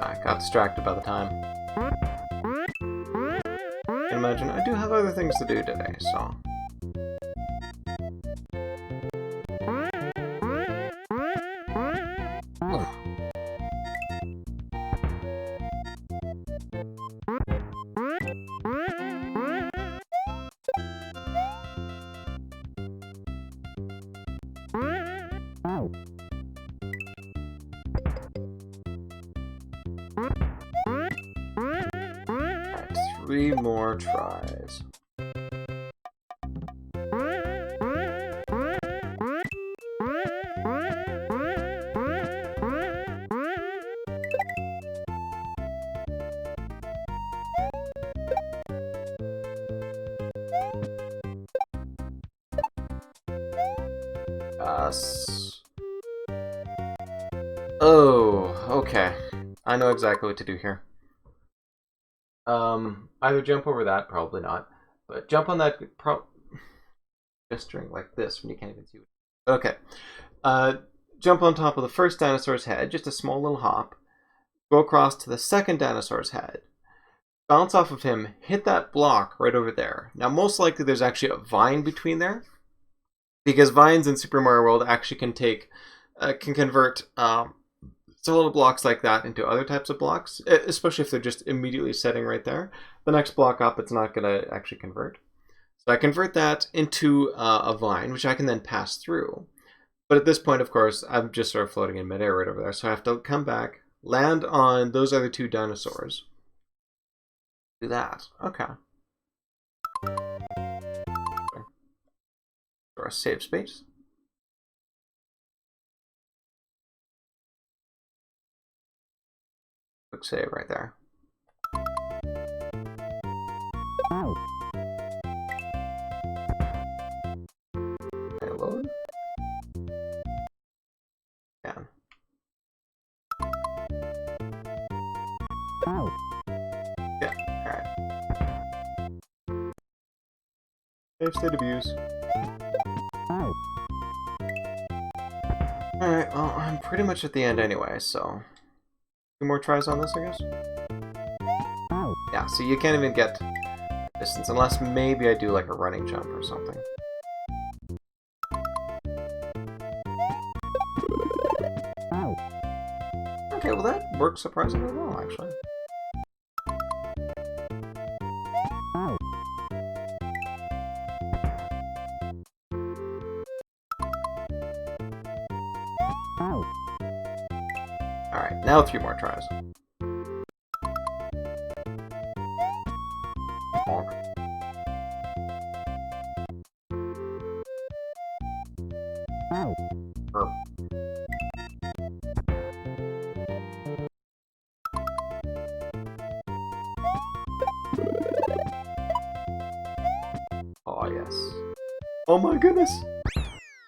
I got distracted by the time. I can imagine I do have other things to do today, so... Oof. Three more tries. Oh, okay. I know exactly what to do here. Either jump over that, probably not, but jump on that gesturing like this when you can't even see it. Okay. Jump on top of the first dinosaur's head, just a small little hop. Go across to the second dinosaur's head. Bounce off of him, hit that block right over there. Now, most likely there's actually a vine between there, because vines in Super Mario World actually can convert little blocks like that into other types of blocks, especially if they're just immediately setting right there. The next block up, it's not going to actually convert. So I convert that into a vine, which I can then pass through. But at this point, of course, I'm just sort of floating in midair right over there. So I have to come back, land on those other two dinosaurs. Do that. Okay. Or a save space. Quick save right there. Can I load? Can. Yeah, alright. Save state abuse. Alright, well, I'm pretty much at the end anyway, so... 2 more tries on this, I guess? Yeah, so you can't even get distance, unless maybe I do like a running jump or something. Okay, well that works surprisingly well, actually. Alright, now 3 more tries. Bonk. Oh, yes. Oh my goodness!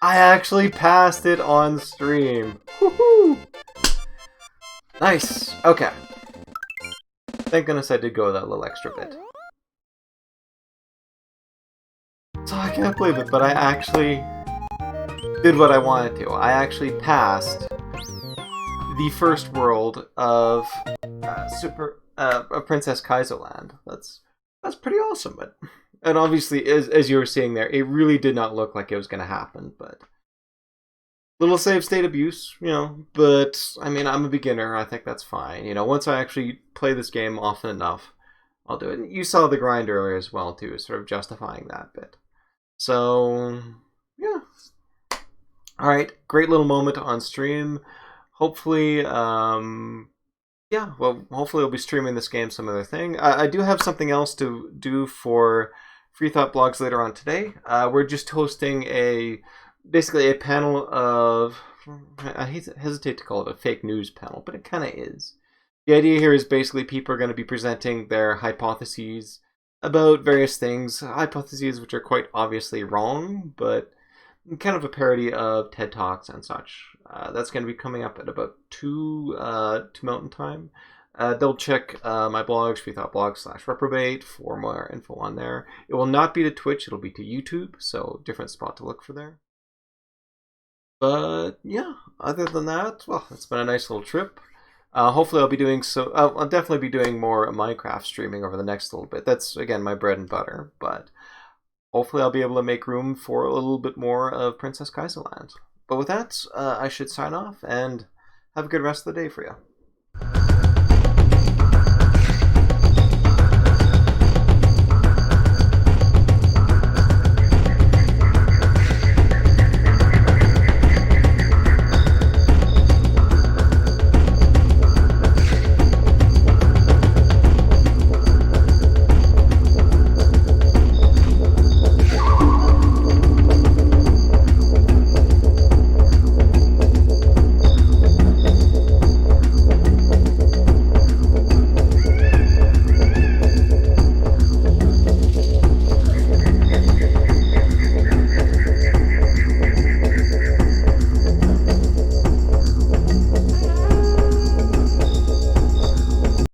I actually passed it on stream! Woohoo! Nice! Okay. Thank goodness I did go that little extra bit. So I can't believe it, but I actually did what I wanted to. I actually passed the first world of Princess Kaizo Land. That's pretty awesome, but... And obviously, as you were seeing there, it really did not look like it was going to happen, but... Little save state abuse, you know, but, I mean, I'm a beginner, I think that's fine. You know, once I actually play this game often enough, I'll do it. And you saw the grind earlier as well, too, sort of justifying that bit. So, yeah. Alright, great little moment on stream. Hopefully, yeah, well, hopefully I'll be streaming this game some other thing. I do have something else to do for Free Thought Blogs later on today. We're just hosting basically a panel of, I hesitate to call it a fake news panel, but it kind of is. The idea here is basically people are going to be presenting their hypotheses about various things, hypotheses which are quite obviously wrong, but kind of a parody of TED Talks and such. That's going to be coming up at about 2 Mountain Time. They'll check my blog, freethoughtblog/reprobate, for more info on there. It will not be to Twitch, it'll be to YouTube, so different spot to look for there. But yeah, other than that, well, it's been a nice little trip. Hopefully I'll be doing I'll definitely be doing more Minecraft streaming over the next little bit. That's, again, my bread and butter, but hopefully I'll be able to make room for a little bit more of Princess Kaizo Land. But with that, I should sign off and have a good rest of the day for you.